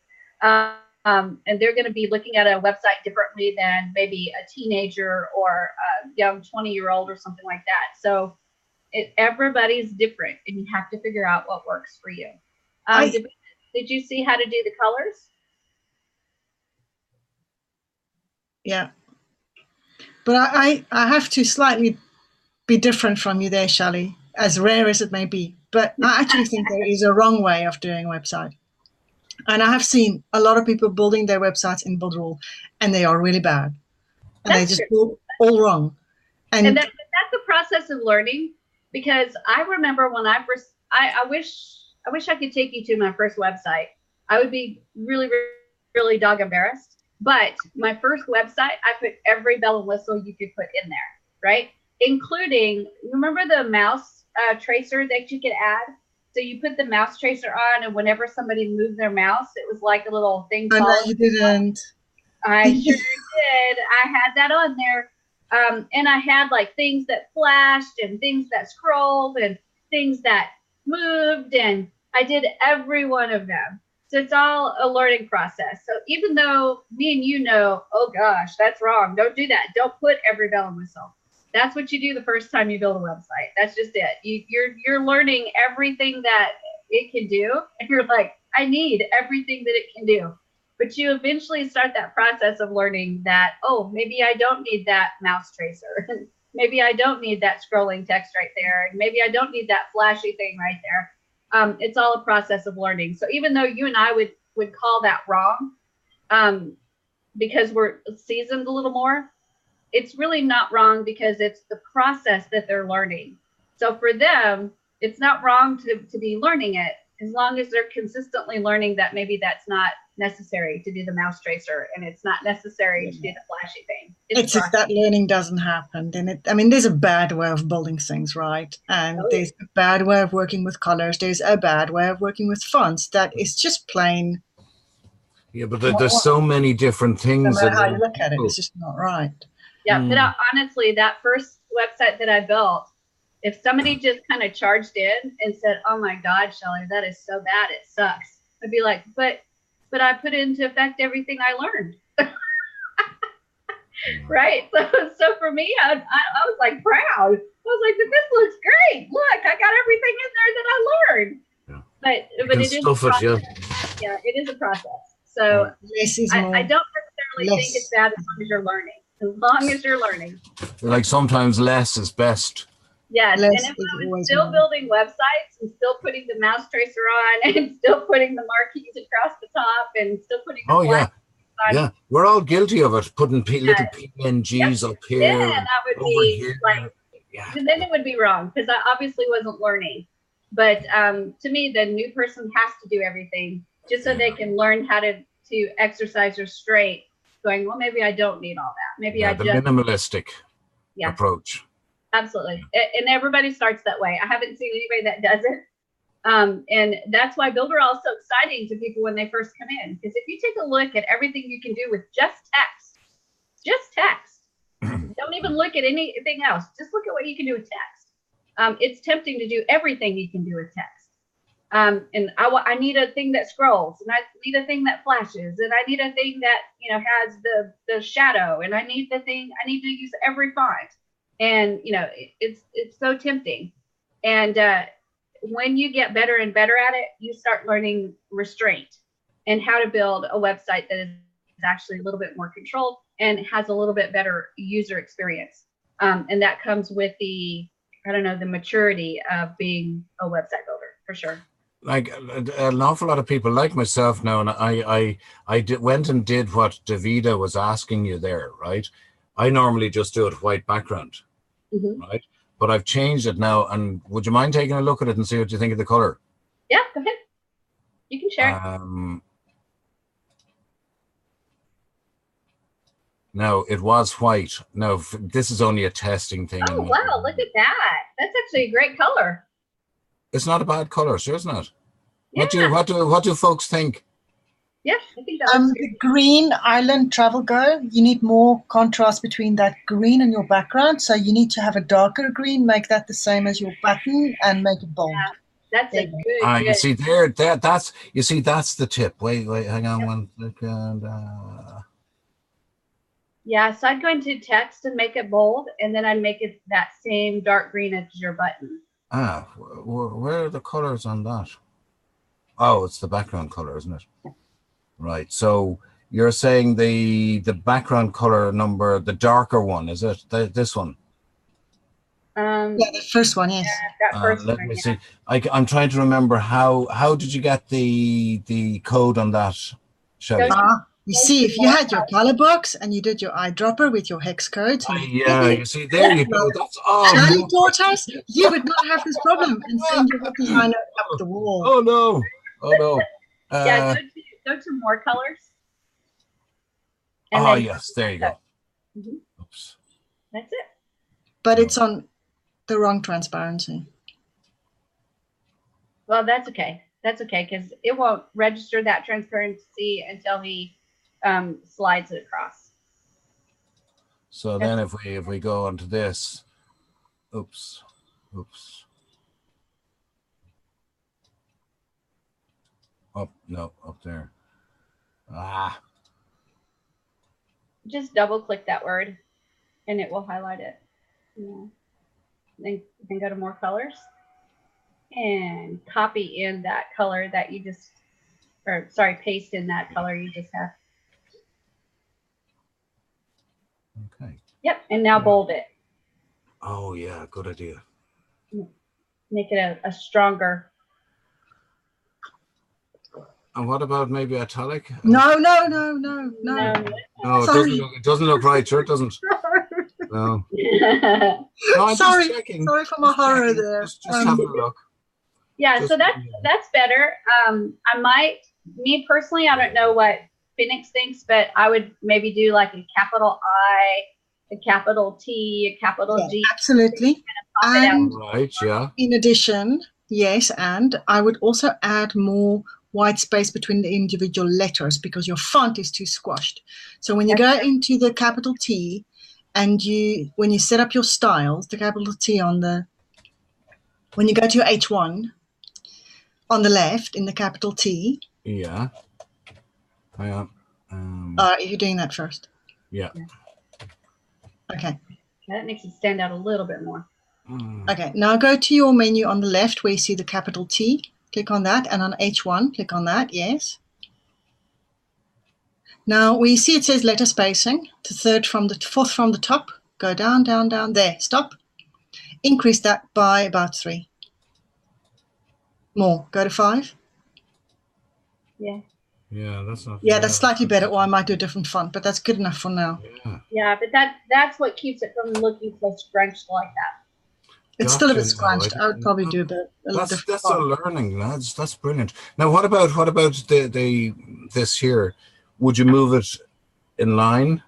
And they're going to be looking at a website differently than maybe a teenager or a young 20-year-old or something like that. So everybody's different, and you have to figure out what works for you. Did you see how to do the colors? Yeah. But I have to slightly be different from you there, Shelley, as rare as it may be. But I actually think there is a wrong way of doing a website. And I have seen a lot of people building their websites in Builderall, and they are really bad. And they just do all wrong. And that's the process of learning, because I remember when I first, I wish I could take you to my first website. I would be really, really dog embarrassed. But my first website, I put every bell and whistle you could put in there, right? Including, remember the mouse tracer that you could add? So you put the mouse tracer on, and whenever somebody moved their mouse, it was like a little thing. I know you didn't. I sure did. I had that on there. And I had like things that flashed and things that scrolled and things that moved, and I did every one of them. So it's all a learning process. So even though me and you know, oh gosh, that's wrong. Don't do that. Don't put every bell and whistle. That's what you do the first time you build a website. That's just it. You're learning everything that it can do, and you're like, I need everything that it can do. But you eventually start that process of learning that, oh, maybe I don't need that mouse tracer. Maybe I don't need that scrolling text right there. And maybe I don't need that flashy thing right there. It's all a process of learning. So even though you and I would call that wrong, because we're seasoned a little more, it's really not wrong, because it's the process that they're learning. So for them, it's not wrong to be learning it, as long as they're consistently learning that maybe that's not necessary to do the mouse tracer, and it's not necessary to do the flashy thing. It's if that learning doesn't happen, then there's a bad way of building things, right? And there's a bad way of working with colors. There's a bad way of working with fonts that is just plain. Yeah, but there's so many different things. No matter how you look at it, it's just not right. Yeah, but honestly, that first website that I built, if somebody just kind of charged in and said, oh my God, Shelley, that is so bad, it sucks, I'd be like, but I put into effect everything I learned. Right? So for me, I was like proud. I was like, but this looks great. Look, I got everything in there that I learned. Yeah. But it is a process. Yeah, it is a process. So I don't necessarily think it's bad as long as you're learning. As long as you're learning. Like sometimes less is best. Yes, and if I was still building websites and still putting the mouse tracer on and still putting the marquees across the top and still putting the yeah, we're all guilty of it, putting little PNGs up here. Yeah, that would be like, then it would be wrong, because I obviously wasn't learning. But to me, the new person has to do everything just so they can learn how to exercise restraint, going, well, maybe I don't need all that. Maybe I just minimalistic approach. Absolutely. And everybody starts that way. I haven't seen anybody that doesn't. And that's why Builderall is so exciting to people when they first come in. Because if you take a look at everything you can do with just text, don't even look at anything else. Just look at what you can do with text. It's tempting to do everything you can do with text. And I need a thing that scrolls, and I need a thing that flashes, and I need a thing that, has the shadow, and I need to use every font. And, it's so tempting. And when you get better and better at it, you start learning restraint and how to build a website that is actually a little bit more controlled and has a little bit better user experience. And that comes with the maturity of being a website builder, for sure. Like an awful lot of people like myself now, and I went and did what Davida was asking you there, right? I normally just do it white background. Mm-hmm. Right, but I've changed it now, and would you mind taking a look at it and see what you think of the color? Yeah, go ahead. You can share. Now it was white. Now this is only a testing thing. Oh wow! Look at that. That's actually a great color. It's not a bad color, sure, it's not. Yeah. What do folks think? Yeah, I think that looks The good. green Island Travel Go, you need more contrast between that green and your background. So you need to have a darker green, make that the same as your button, and make it bold. That's There a you go. good, You good. see there, that's you see that's the tip. Wait, hang on one second. Yeah, so I'd go into text and make it bold, and then I'd make it that same dark green as your button. Where are the colors on that? Oh, it's the background color, isn't it? Right. So you're saying the background color number, the darker one, is it? This one? Yeah, the first one, yes. that first Let one, me yeah. see. I'm trying to remember how did you get the code on that, Shelley? You see, if you had your color box and you did your eyedropper with your hex codes, and You see, there you go. That's Shelley taught us, you would not have this problem and send your web designer up the wall. Oh no. Yeah, go to more colors. And then Yes, there you go. Mhm. Oops. That's it. But it's on the wrong transparency. Well, that's okay. That's okay, because it won't register that transparency until he slides it across. So then if we go onto this, oops. Up there. Just double click that word and it will highlight it. Yeah. Then go to more colors and copy in that color that you just, paste in that color you just have. Okay. Yep, and now bold it. Oh yeah, good idea. Make it a stronger. And what about maybe italic? No. No. It doesn't look right. Sure, it doesn't. No. No, I'm Sorry, just checking. sorry for my horror checking. there. Just have a look. Yeah, so that's better. Me personally, I don't know what Phoenix thinks, but I would maybe do like a capital I, a capital T, a capital G. Absolutely. And Right, yeah. in addition, yes, and I would also add more white space between the individual letters because your font is too squashed. So when you go into the capital T and when you set up your styles, the capital T when you go to your H1 on the left in the capital T. Yeah. Hang on. You're doing that first. Yeah. Okay. That makes it stand out a little bit more. Okay, now go to your menu on the left where you see the capital T. Click on that, and on H1, click on that, yes. Now we see it says letter spacing, fourth from the top, go down, there, stop. Increase that by about 3. More, go to 5. Yeah. Yeah, that's not. Yeah, that's slightly better, or I might do a different font, but that's good enough for now. Yeah, but that's what keeps it from looking so scrunched like that. It's still a bit scrunched. I would probably do a little different. That's a learning, lads. That's brilliant. Now, what about this here? Would you move it in line?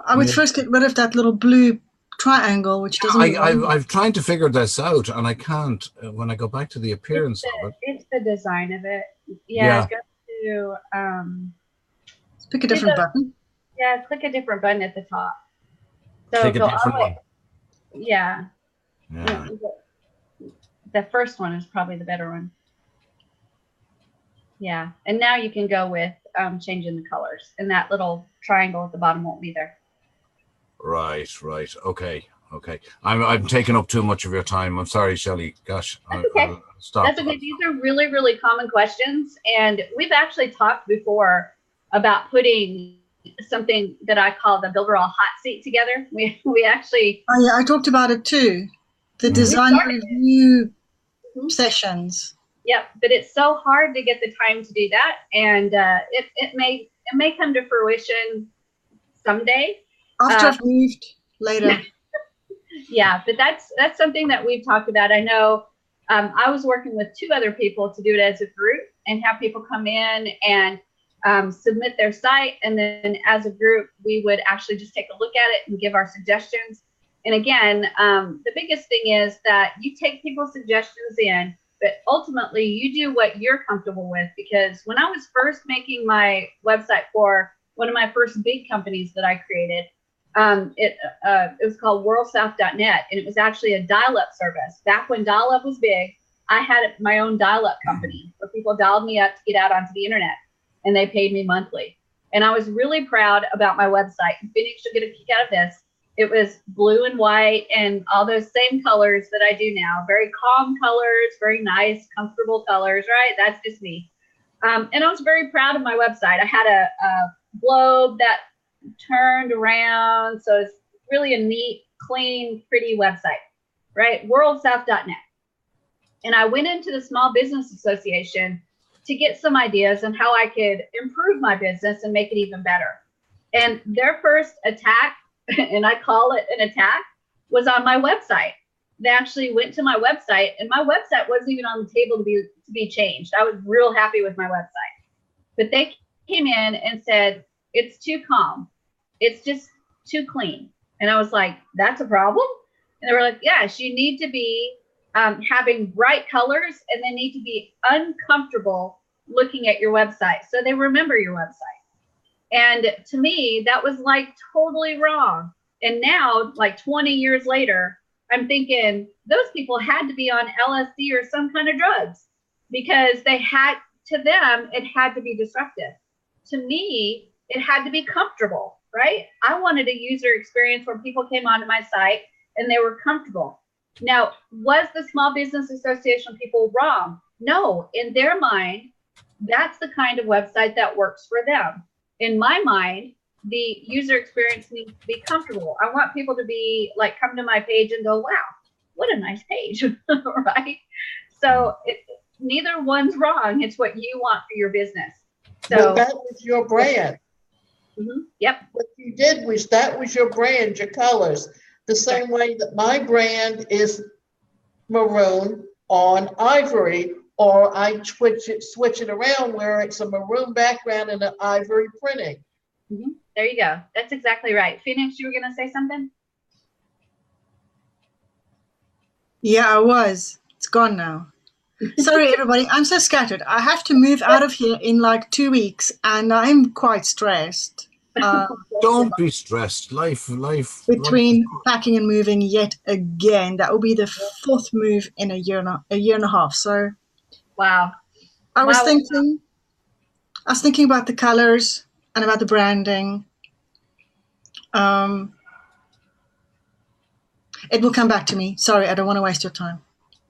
I would first get rid of that little blue triangle, which doesn't. I've tried to figure this out, and I can't. When I go back to the appearance of it, it's the design of it. Yeah. Go to let's pick a different button. Yeah, click a different button at the top. So click a different one. Yeah. Yeah. The first one is probably the better one. Yeah, and now you can go with changing the colors, and that little triangle at the bottom won't be there. Right. Okay. I'm taking up too much of your time. I'm sorry, Shelley. Gosh, I'll stop. That's okay. These are really, really common questions, and we've actually talked before about putting something that I call the Builderall hot seat together. We actually. Oh yeah, I talked about it too. The design review sessions. Yep, but it's so hard to get the time to do that, and it may come to fruition someday. After I've moved later. Yeah, but that's something that we've talked about. I know I was working with 2 other people to do it as a group and have people come in and submit their site, and then as a group we would actually just take a look at it and give our suggestions. And again, the biggest thing is that you take people's suggestions in, but ultimately you do what you're comfortable with. Because when I was first making my website for one of my first big companies that I created, it was called worldsouth.net, and it was actually a dial-up service. Back when dial-up was big, I had my own dial-up company where people dialed me up to get out onto the internet, and they paid me monthly. And I was really proud about my website. And Phoenix, you'll get a kick out of this. It was blue and white and all those same colors that I do now. Very calm colors, very nice, comfortable colors, right? That's just me. And I was very proud of my website. I had a globe that turned around. So it's really a neat, clean, pretty website, right? worldsouth.net. And I went into the Small Business Association to get some ideas on how I could improve my business and make it even better. And their first attack, and I call it an attack, was on my website. They actually went to my website, and my website wasn't even on the table to be changed. I was real happy with my website. But they came in and said, it's too calm. It's just too clean. And I was like, that's a problem? And they were like, yes, you need to be having bright colors, and they need to be uncomfortable looking at your website so they remember your website. And to me, that was like totally wrong. And now, like 20 years later, I'm thinking those people had to be on LSD or some kind of drugs, because they had, to them, it had to be disruptive. To me, it had to be comfortable, right? I wanted a user experience where people came onto my site and they were comfortable. Now, was the Small Business Association people wrong? No, in their mind, that's the kind of website that works for them. In my mind, the user experience needs to be comfortable. I want people to be like, come to my page and go, wow, what a nice page, right? So neither one's wrong. It's what you want for your business. So But that was your brand. Yep. What you did was, that was your brand, your colors. The same way that my brand is maroon on ivory, or I switch it around where it's a maroon background and an ivory printing. There you go. That's exactly right. Phoenix, you were going to say something? Yeah, I was. It's gone now. Sorry, everybody. I'm so scattered. I have to move out of here in like 2 weeks, and I'm quite stressed. Don't be stressed. Life. Between packing and moving yet again. That will be the fourth move in a year and a half. So Wow. I was thinking about the colors and about the branding. It will come back to me. Sorry, I don't want to waste your time.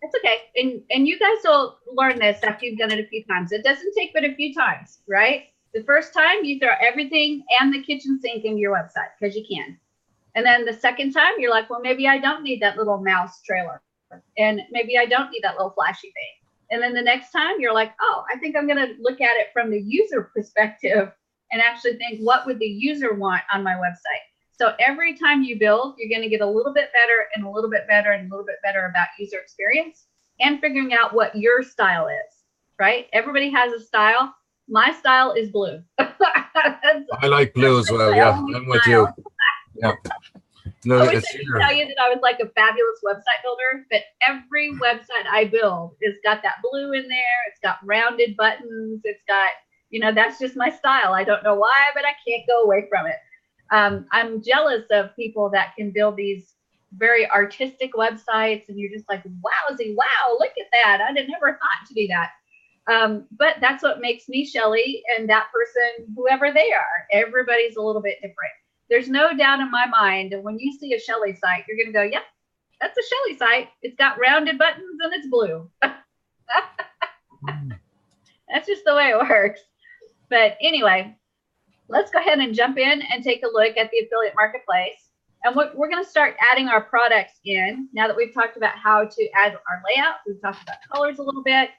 That's okay. And you guys will learn this after you've done it a few times. It doesn't take but a few times, right? The first time you throw everything and the kitchen sink into your website because you can. And then the second time you're like, well, maybe I don't need that little mouse trailer. And maybe I don't need that little flashy thing. And then the next time you're like, oh, I think I'm going to look at it from the user perspective and actually think, what would the user want on my website? So every time you build, you're going to get a little bit better and a little bit better and a little bit better about user experience and figuring out what your style is, right? Everybody has a style. My style is blue. I like blue as well. Yeah, I'm with you. Yeah. No, I wish I could tell you that I was like a fabulous website builder, but every website I build has got that blue in there. It's got rounded buttons. It's got, that's just my style. I don't know why, but I can't go away from it. I'm jealous of people that can build these very artistic websites, and you're just like, wowzy, wow, look at that. I never thought to do that. But that's what makes me Shelly and that person, whoever they are. Everybody's a little bit different. There's no doubt in my mind that when you see a Shelly site, you're going to go, yep, that's a Shelly site. It's got rounded buttons and it's blue. That's just the way it works. But anyway, let's go ahead and jump in and take a look at the affiliate marketplace. And we're going to start adding our products in. Now that we've talked about how to add our layout, we've talked about colors a little bit.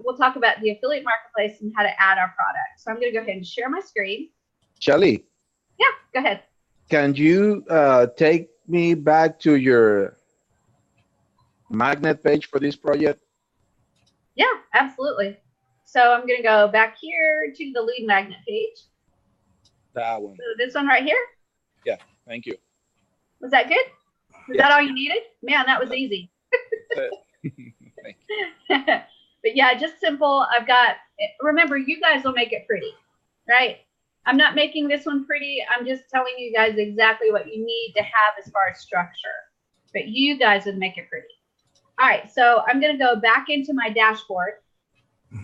We'll talk about the affiliate marketplace and how to add our products. So I'm going to go ahead and share my screen. Shelly. Yeah, go ahead. Can you take me back to your magnet page for this project? Yeah, absolutely. So I'm going to go back here to the lead magnet page. That one. So this one right here. Yeah, thank you. Was that good? Was that all you needed? Man, that was easy. Thank you. But yeah, just simple. I've got, remember, you guys will make it pretty, right? I'm not making this one pretty. I'm just telling you guys exactly what you need to have as far as structure. But you guys would make it pretty. All right, so I'm going to go back into my dashboard,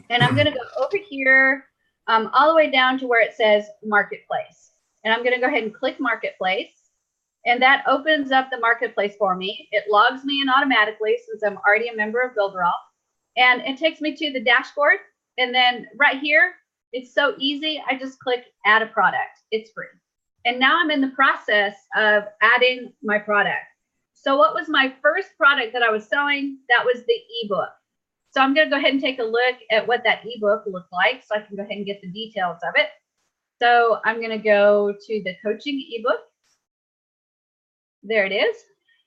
and I'm going to go over here all the way down to where it says Marketplace. And I'm going to go ahead and click Marketplace. And that opens up the Marketplace for me. It logs me in automatically since I'm already a member of Builderall. And it takes me to the dashboard. And then right here, it's so easy. I just click Add a Product. It's free. And now I'm in the process of adding my product. So what was my first product that I was selling? That was the ebook. So I'm going to go ahead and take a look at what that ebook looked like so I can go ahead and get the details of it. So I'm going to go to the coaching ebook. There it is.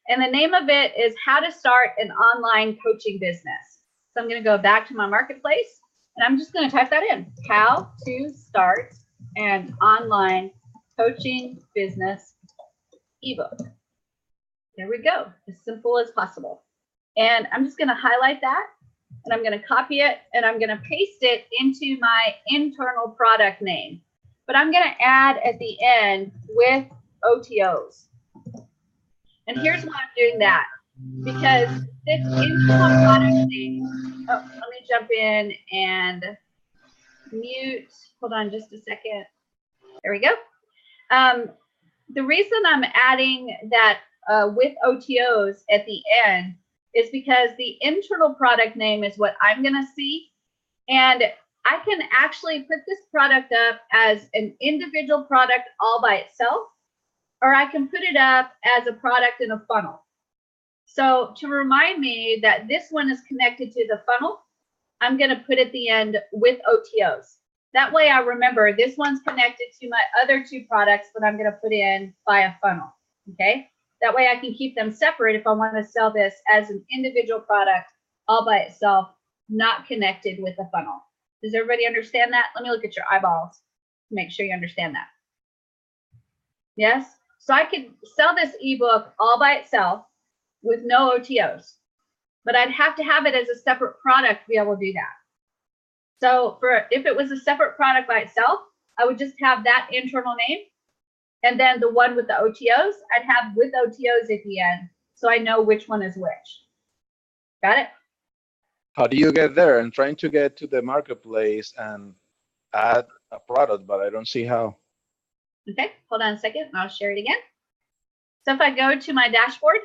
And the name of it is How to Start an Online Coaching Business. So I'm going to go back to my marketplace and I'm just going to type that in. How to Start an Online Coaching Business ebook. There we go. As simple as possible. And I'm just going to highlight that and I'm going to copy it and I'm going to paste it into my internal product name. But I'm going to add at the end with OTOs. And here's why I'm doing that. Because this internal product name, oh, let me jump in and mute. Hold on just a second. There we go. The reason I'm adding that with OTOs at the end is because the internal product name is what I'm going to see. And I can actually put this product up as an individual product all by itself, or I can put it up as a product in a funnel. So to remind me that this one is connected to the funnel, I'm going to put at the end with OTOs. That way I remember this one's connected to my other two products that I'm going to put in by a funnel. Okay. That way I can keep them separate if I want to sell this as an individual product all by itself, not connected with a funnel. Does everybody understand that? Let me look at your eyeballs to make sure you understand that. Yes? So I could sell this ebook all by itself with no OTOs, but I'd have to have it as a separate product to be able to do that. So if it was a separate product by itself, I would just have that internal name. And then the one with the OTOs, I'd have with OTOs at the end. So I know which one is which. Got it? How do you get there? I'm trying to get to the marketplace and add a product, but I don't see how. Okay, hold on a second and I'll share it again. So if I go to my dashboard,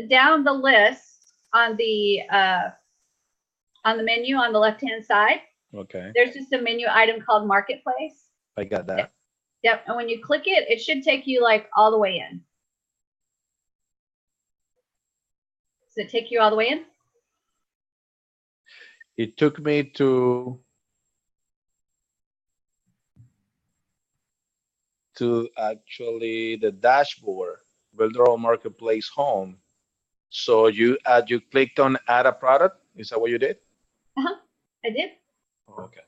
down the list on the menu on the left-hand side, Okay, there's just a menu item called Marketplace. I got that. Yep, and when you click it, it should take you like all the way in. Does it take you all the way in? It took me to actually the dashboard, Builderall Marketplace Home. So you clicked on Add a Product. Is that what you did? I did. Okay.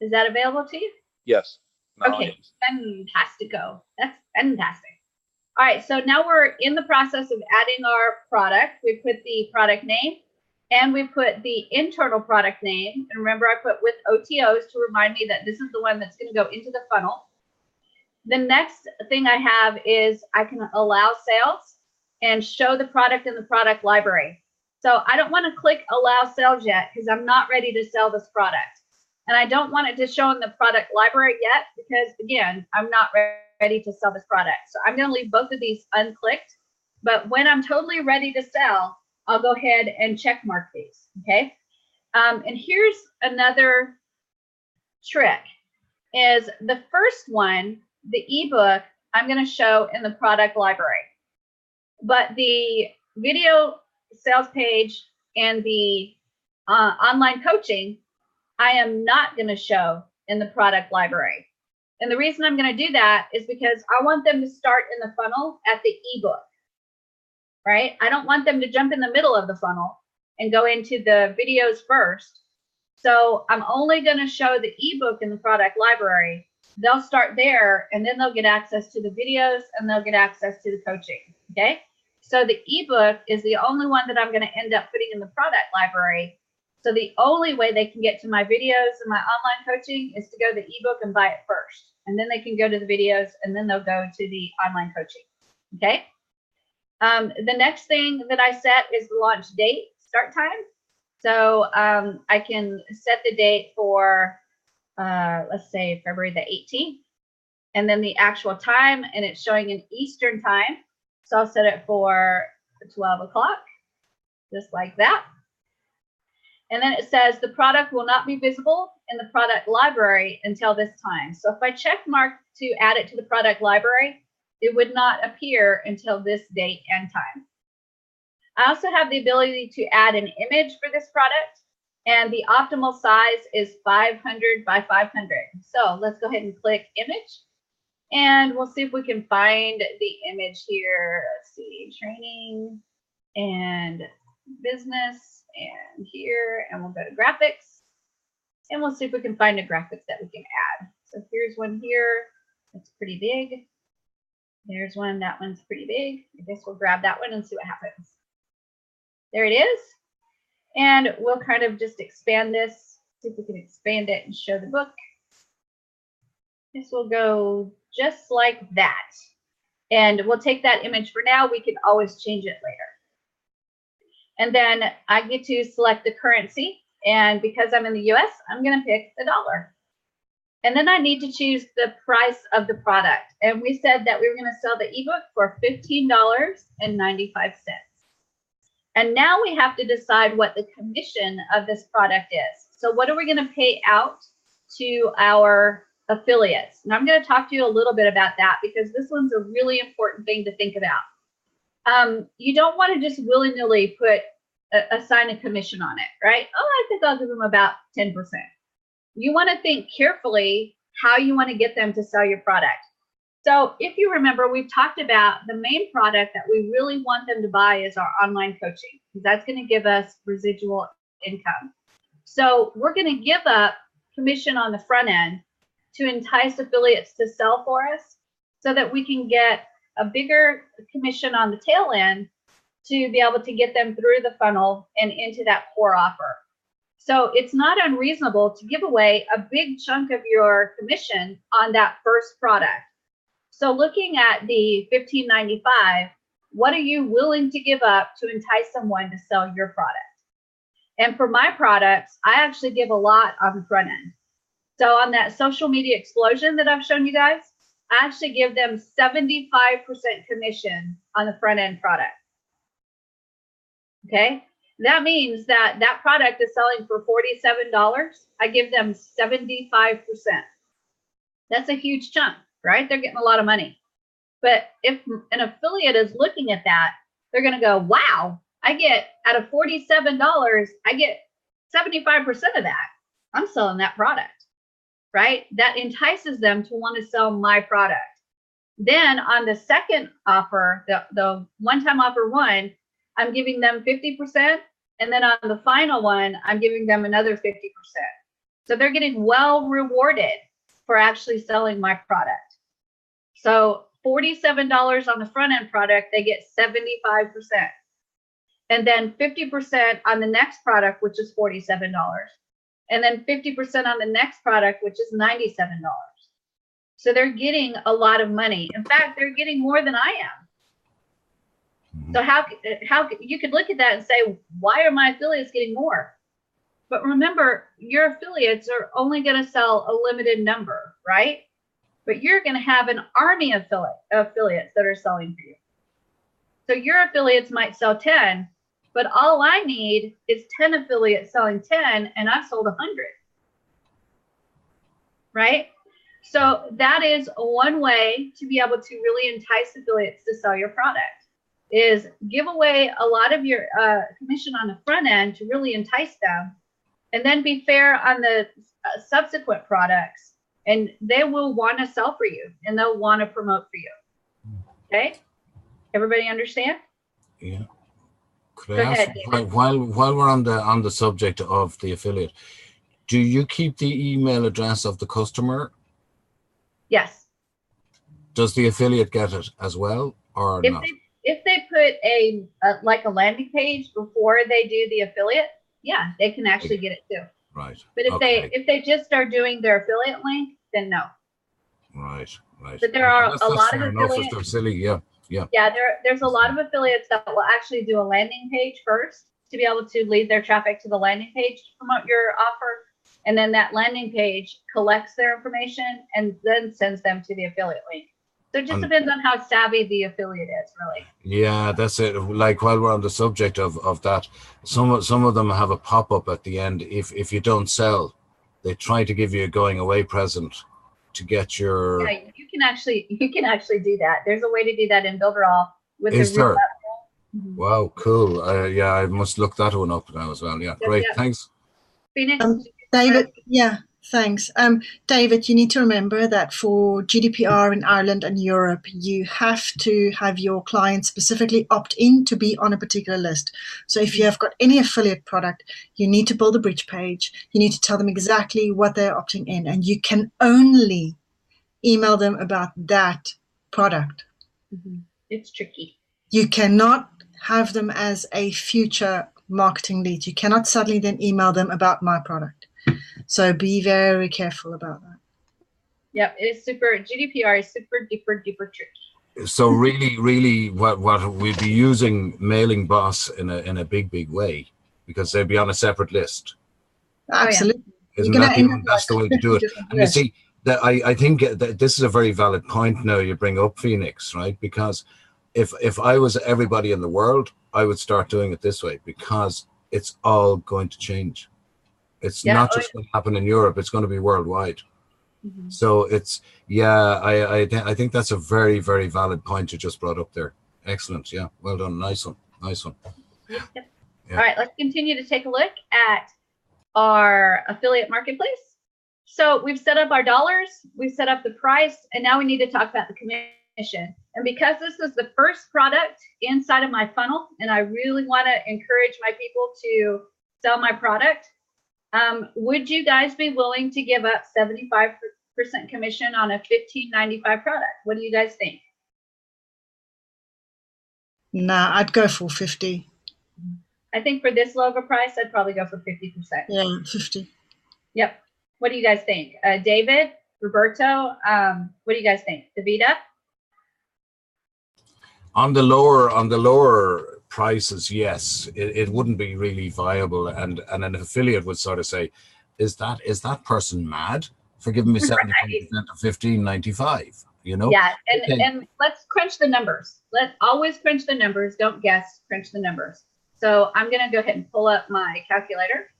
Is that available to you? Yes. Now Okay, yes. fantastico. That's fantastic. All right, so now we're in the process of adding our product. We put the product name and we put the internal product name. And remember, I put with OTOs to remind me that this is the one that's going to go into the funnel. The next thing I have is I can allow sales and show the product in the product library. So I don't want to click allow sales yet because I'm not ready to sell this product. And I don't want it to show in the product library yet because, again, I'm not ready to sell this product. So I'm going to leave both of these unclicked. But when I'm totally ready to sell, I'll go ahead and check mark these. Okay. And here's another trick is the first one, the ebook, I'm going to show in the product library. But the video sales page and the online coaching, I am not going to show in the product library. And the reason I'm going to do that is because I want them to start in the funnel at the ebook, right? I don't want them to jump in the middle of the funnel and go into the videos first. So I'm only going to show the ebook in the product library. They'll start there and then they'll get access to the videos and they'll get access to the coaching. Okay. So the ebook is the only one that I'm going to end up putting in the product library. So the only way they can get to my videos and my online coaching is to go to the ebook and buy it first. And then they can go to the videos and then they'll go to the online coaching. Okay. The next thing that I set is the launch date, start time. So I can set the date for, let's say February the 18th, and then the actual time, and it's showing in Eastern time. So I'll set it for 12 o'clock, just like that. And then it says the product will not be visible in the product library until this time. So if I check mark to add it to the product library, it would not appear until this date and time. I also have the ability to add an image for this product, and the optimal size is 500 by 500. So let's go ahead and click image, and we'll see if we can find the image here. Let's see, training and business, and here, and we'll go to graphics, and we'll see if we can find a graphics that we can add. So here's one here. It's pretty big. There's one, that one's pretty big. I guess we'll grab that one and see what happens. There it is. And we'll kind of just expand this, see if we can expand it and show the book. This will go just like that. And we'll take that image for now. We can always change it later. And then I get to select the currency. And because I'm in the US, I'm going to pick the dollar. And then I need to choose the price of the product. And we said that we were going to sell the ebook for $15.95. And now we have to decide what the commission of this product is. So what are we going to pay out to our affiliates? And I'm going to talk to you a little bit about that, because this one's a really important thing to think about. You don't want to just willy-nilly assign a commission on it, right? Oh, I think I'll give them about 10%. You want to think carefully how you want to get them to sell your product. So if you remember, we've talked about the main product that we really want them to buy is our online coaching, because that's going to give us residual income. So we're going to give up commission on the front end to entice affiliates to sell for us, so that we can get a bigger commission on the tail end to be able to get them through the funnel and into that core offer. So it's not unreasonable to give away a big chunk of your commission on that first product. So looking at the $15.95, what are you willing to give up to entice someone to sell your product? And for my products, I actually give a lot on the front end. So on that social media explosion that I've shown you guys, I actually give them 75% commission on the front end product. Okay. That means that that product is selling for $47. I give them 75%. That's a huge chunk, right? They're getting a lot of money. But if an affiliate is looking at that, they're going to go, wow, I get out of $47, I get 75% of that. I'm selling that product, right? That entices them to want to sell my product. Then on the second offer, the one-time offer one, I'm giving them 50%. And then on the final one, I'm giving them another 50%. So they're getting well rewarded for actually selling my product. So $47 on the front end product, they get 75%. And then 50% on the next product, which is $47. And then 50% on the next product, which is $97. So they're getting a lot of money. In fact, they're getting more than I am. So how you could look at that and say, why are my affiliates getting more? But remember, your affiliates are only going to sell a limited number, right? But you're going to have an army of affiliates that are selling for you. So your affiliates might sell 10, but all I need is 10 affiliates selling 10, and I've sold 100, right? So that is one way to be able to really entice affiliates to sell your product, is give away a lot of your commission on the front end to really entice them, and then be fair on the subsequent products, and they will want to sell for you and they'll want to promote for you. Okay, everybody understand? Yeah. Could I ask, while we're on the subject of the affiliate, do you keep the email address of the customer? Yes. Does the affiliate get it as well, or not? If they put like a landing page before they do the affiliate, yeah, they can actually get it too. Right. But if Okay. they just are doing their affiliate link, then no. Right. Right. But there are That's a lot of fair enough if affiliates. they're silly. Yeah. Yeah. Yeah, there's a lot of affiliates that will actually do a landing page first to be able to lead their traffic to the landing page to promote your offer. And then that landing page collects their information and then sends them to the affiliate link. So it just depends on how savvy the affiliate is, really. Yeah, that's it. Like while we're on the subject of that, some of them have a pop-up at the end. If you don't sell, they try to give you a going away present to get your. Yeah, you can actually do that. There's a way to do that in Builderall with Is the there? Mhm. Wow, cool. Yeah, I must look that one up now as well. Yeah, Yep, great. yep. Thanks. Phoenix. David, yeah, thanks. David, you need to remember that for GDPR in Ireland and Europe, you have to have your client specifically opt in to be on a particular list. So if you have got any affiliate product, you need to build a bridge page. You need to tell them exactly what they're opting in, and you can only email them about that product. Mhm. It's tricky. You cannot have them as a future marketing lead. You cannot suddenly then email them about my product. So be very careful about that. Yep, it's GDPR is super duper tricky. So really, what we'd be using Mailing Boss in a big way, because they'd be on a separate list. Absolutely. Isn't You're gonna that end up that's the way to do it? And you see, that I think that this is a very valid point now you bring up, Phoenix, right? Because if I was everybody in the world, I would start doing it this way, because it's all going to change. It's not just going to happen in Europe, it's going to be worldwide. Mhm. So it's, yeah, I think that's a very, very valid point you just brought up there. Excellent. Yeah, well done. Nice one. Yep. Yeah. All right, let's continue to take a look at our affiliate marketplace. So we've set up our dollars, we've set up the price, and now we need to talk about the commission. And because this is the first product inside of my funnel, and I really want to encourage my people to sell my product, would you guys be willing to give up 75% commission on a $15.95 product? What do you guys think? Nah, I'd go for 50. I think for this logo price, I'd probably go for 50%. Yeah, 50. Yep. What do you guys think? David, Roberto, what do you guys think? Davida? On the lower prices, yes, it wouldn't be really viable, and an affiliate would sort of say, is that person mad for giving me 75% of $15.95? You know? Yeah, and let's crunch the numbers. Let's always crunch the numbers. Don't guess, crunch the numbers. So I'm gonna go ahead and pull up my calculator,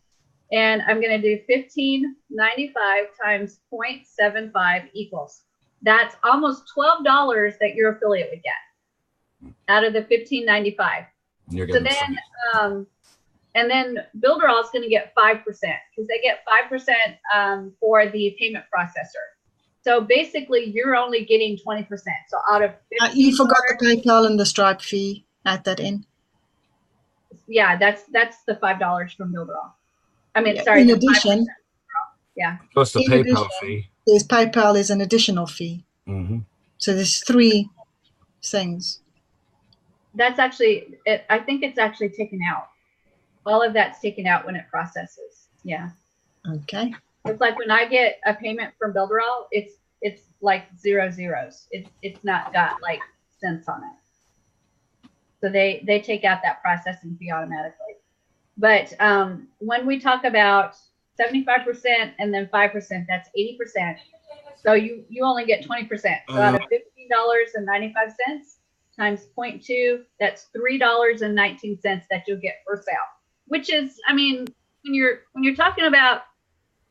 and I'm gonna do $15.95 times 0.75 equals. That's almost $12 that your affiliate would get out of the $15.95. So then, and then Builderall is going to get 5% because they get 5% for the payment processor. So basically, you're only getting 20%. So out of you forgot the PayPal and the Stripe fee. Add that in. Yeah, that's the $5 from Builderall. I mean, Yeah, sorry. In addition, yeah. Plus the PayPal fee. There's PayPal is an additional fee. Mm-hmm. So there's 3 things. That's actually, I think it's actually taken out. All of that's taken out when it processes. Yeah. Okay. It's like when I get a payment from Builderall, it's like 0 zeros. It's not got like cents on it. So they take out that processing fee automatically. But when we talk about 75% and then 5%, that's 80%. So you only get 20%. So out of $15.95 times 0.2, that's $3.19 that you'll get per sale. Which is, I mean, when you're talking about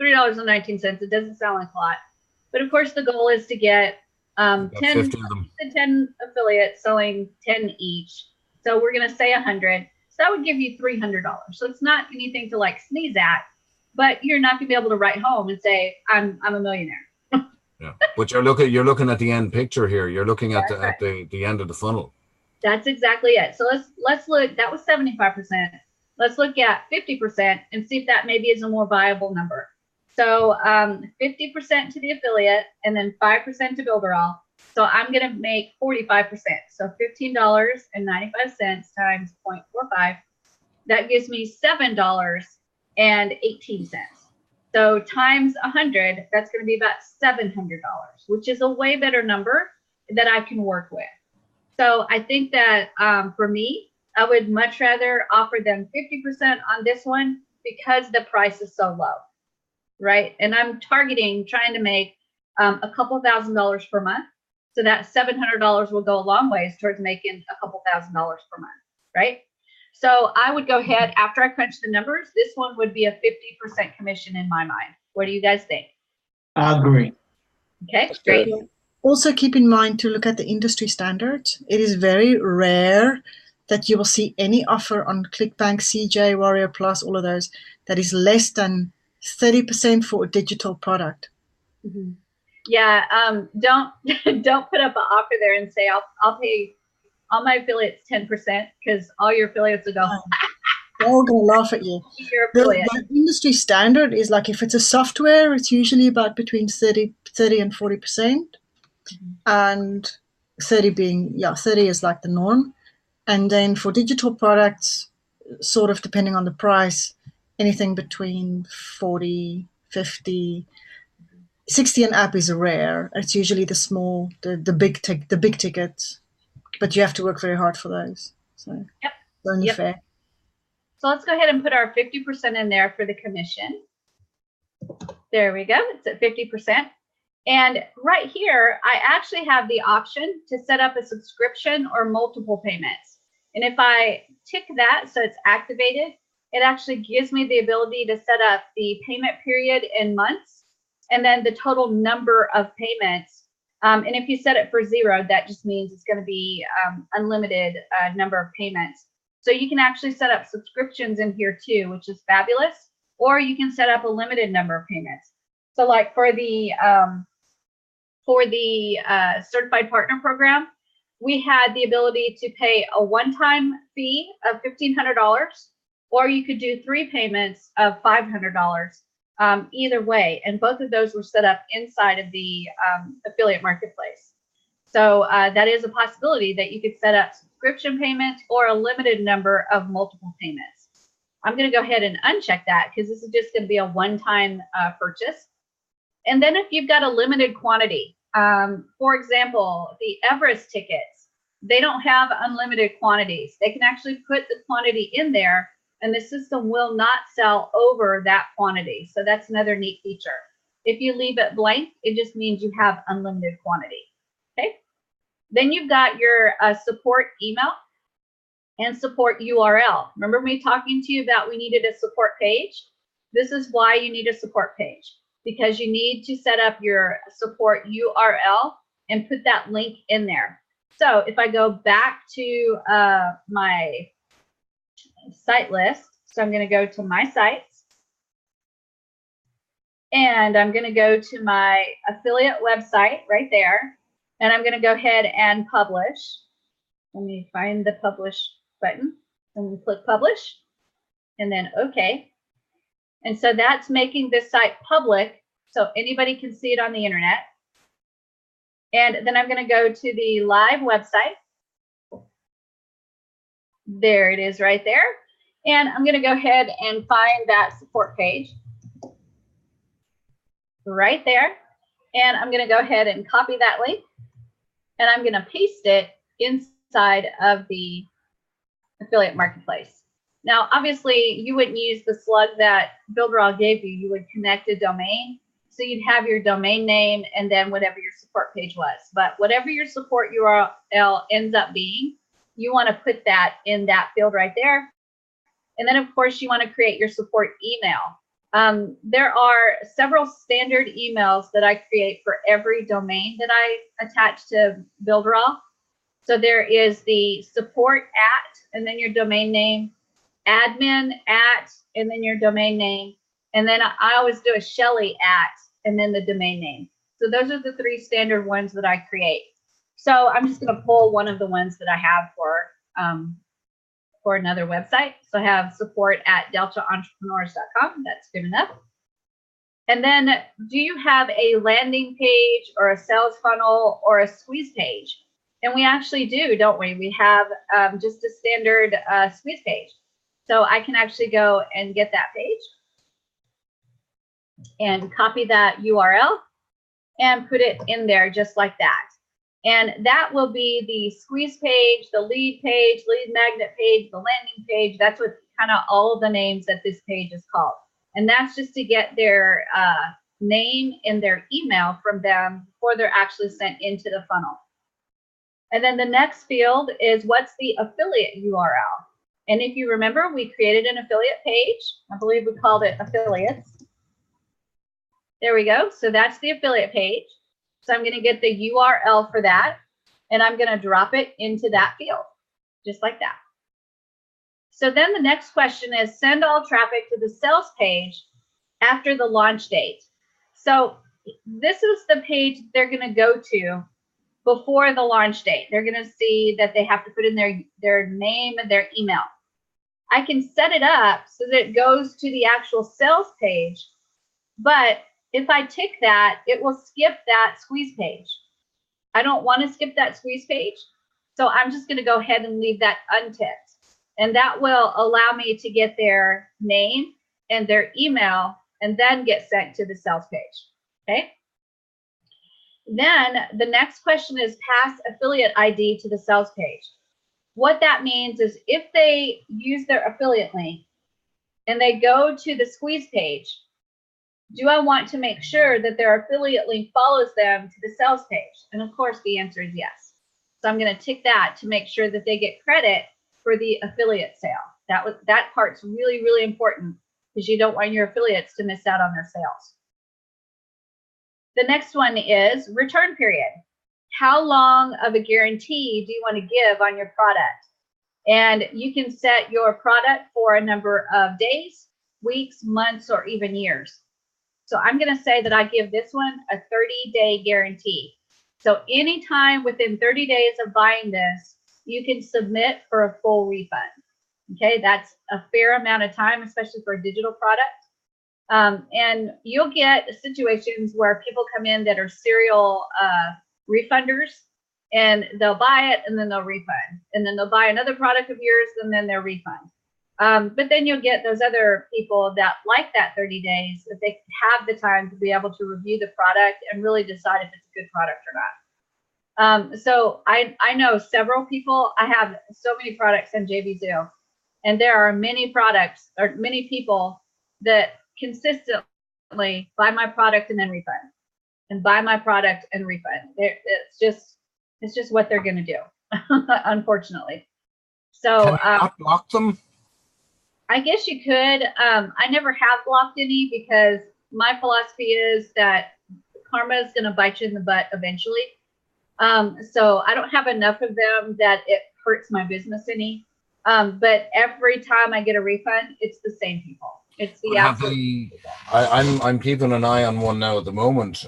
$3.19, it doesn't sound like a lot. But of course, the goal is to get 10 affiliates selling 10 each. So we're going to say 100. So that would give you $300. So it's not anything to like sneeze at, but you're not going to be able to write home and say, I'm a millionaire. Yeah, but you're looking at the end picture here. You're looking at the end of the funnel. That's exactly it. So let's look. That was 75%. Let's look at 50% and see if that maybe is a more viable number. So 50% to the affiliate and then 5% to Builderall. So I'm going to make 45%. So $15.95 times 0.45. That gives me $7.18. So times 100, that's going to be about $700, which is a way better number that I can work with. So I think that for me, I would much rather offer them 50% on this one because the price is so low, right? And I'm targeting trying to make a couple $1,000s per month. So that $700 will go a long ways towards making a couple $1,000s per month, right? So I would go ahead, after I crunch the numbers, this one would be a 50% commission in my mind. What do you guys think? I agree. Okay, That's great. good. Also keep in mind to look at the industry standards. It is very rare that you will see any offer on ClickBank, CJ, Warrior Plus, all of those, that is less than 30% for a digital product. Mm-hmm. Yeah, don't put up an offer there and say I'll pay all my affiliates 10% because all your affiliates will go. They're all going to laugh at you. Your affiliate. The industry standard is like if it's a software, it's usually about between 30 and 40%. And 30 being, 30 is like the norm. And then for digital products, sort of depending on the price, anything between 40, 50, 60 and up is rare. It's usually the small, the big tickets, but you have to work very hard for those. So Yep. it's only Yep. fair. So let's go ahead and put our 50% in there for the commission. There we go. It's at 50%. And right here, I actually have the option to set up a subscription or multiple payments. And if I tick that so it's activated, it actually gives me the ability to set up the payment period in months and then the total number of payments. And if you set it for 0, that just means it's going to be unlimited number of payments. So you can actually set up subscriptions in here too, which is fabulous. Or you can set up a limited number of payments. So like for the Certified Partner Program, we had the ability to pay a one-time fee of $1,500, or you could do 3 payments of $500, either way. And both of those were set up inside of the affiliate marketplace. So that is a possibility that you could set up subscription payments or a limited number of multiple payments. I'm going to go ahead and uncheck that because this is just going to be a one-time purchase. And then if you've got a limited quantity, for example, the Everest tickets, they don't have unlimited quantities. They can actually put the quantity in there and the system will not sell over that quantity. So that's another neat feature. If you leave it blank, it just means you have unlimited quantity. Okay. Then you've got your support email and support URL. Remember me talking to you about we needed a support page? This is why you need a support page, because you need to set up your support URL and put that link in there. So if I go back to my site list, so I'm going to go to my sites, and I'm going to go to my affiliate website right there, and I'm going to go ahead and publish. Let me find the publish button, and we click publish, and then OK. And so that's making this site public so anybody can see it on the internet. And then I'm going to go to the live website. There it is right there. And I'm going to go ahead and find that support page right there. And I'm going to go ahead and copy that link. And I'm going to paste it inside of the affiliate marketplace. Now, obviously, you wouldn't use the slug that Builderall gave you. You would connect a domain. So you'd have your domain name and then whatever your support page was. But whatever your support URL ends up being, you want to put that in that field right there. And then, of course, you want to create your support email. There are several standard emails that I create for every domain that I attach to Builderall. So there is the support @ and then your domain name, admin @ and then your domain name. And then I always do a Shelly @ and then the domain name. So those are the 3 standard ones that I create. So I'm just going to pull one of the ones that I have for another website. So I have support @ deltaentrepreneurs.com. That's good enough. And then do you have a landing page or a sales funnel or a squeeze page? And we actually do, don't we? We have just a standard squeeze page. So I can actually go and get that page and copy that URL and put it in there just like that. And that will be the squeeze page, the lead page, lead magnet page, the landing page. That's what kind of all of the names that this page is called. And that's just to get their name and their email from them before they're actually sent into the funnel. And then the next field is what's the affiliate URL? And if you remember, we created an affiliate page. I believe we called it affiliates. There we go. So that's the affiliate page. So I'm going to get the URL for that, and I'm going to drop it into that field, just like that. So then the next question is send all traffic to the sales page after the launch date. So this is the page they're going to go to before the launch date. They're going to see that they have to put in their name and their email. I can set it up so that it goes to the actual sales page, but if I tick that, it will skip that squeeze page. I don't want to skip that squeeze page, so I'm just going to go ahead and leave that unticked. And that will allow me to get their name and their email and then get sent to the sales page. Okay. Then the next question is pass affiliate ID to the sales page. What that means is if they use their affiliate link and they go to the squeeze page, do I want to make sure that their affiliate link follows them to the sales page? And of course, the answer is yes. So I'm going to tick that to make sure that they get credit for the affiliate sale. That part's really, really important because you don't want your affiliates to miss out on their sales. The next one is return period. How long of a guarantee do you want to give on your product? And you can set your product for a number of days, weeks, months, or even years. So I'm going to say that I give this one a 30-day guarantee. So anytime within 30 days of buying this, you can submit for a full refund. Okay, that's a fair amount of time, especially for a digital product. And you'll get situations where people come in that are serial refunders, and they'll buy it and then they'll refund. And then they'll buy another product of yours and then they'll refund. But then you'll get those other people that like that 30 days, if they have the time to be able to review the product and really decide if it's a good product or not. So I know several people. I have so many products in JVZoo, and there are many products or many people that consistently buy my product and then refund, and buy my product and refund. It's just what they're going to do, unfortunately. So Can you not block them? I guess you could. I never have blocked any because my philosophy is that karma is going to bite you in the butt eventually. So I don't have enough of them that it hurts my business any. But every time I get a refund, it's the same people. It's the absolute. I'm keeping an eye on one now at the moment.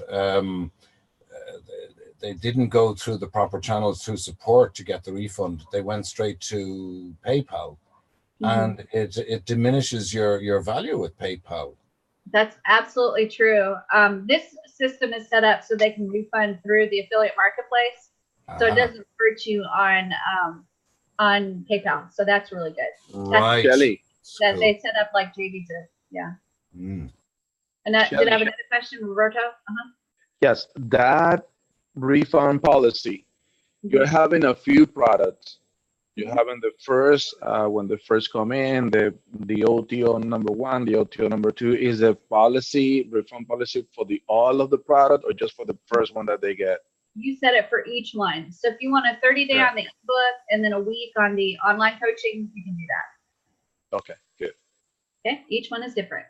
They didn't go through the proper channels through support to get the refund. They went straight to PayPal. And it diminishes your value with PayPal. That's absolutely true. This system is set up so they can refund through the affiliate marketplace, so it doesn't hurt you on PayPal. So that's really good. Right, Kelly. That cool. They set up like JVZoo. Yeah. And did I have another question, Roberto? Yes, that refund policy. You're having a few products. You're having the first, when they first come in, the OTO number 1, the OTO number 2. Is the policy, refund policy for all of the product or just for the first one that they get? You set it for each one. So if you want a 30-day on the ebook and then a week on the online coaching, you can do that. Okay, good. Okay, each one is different.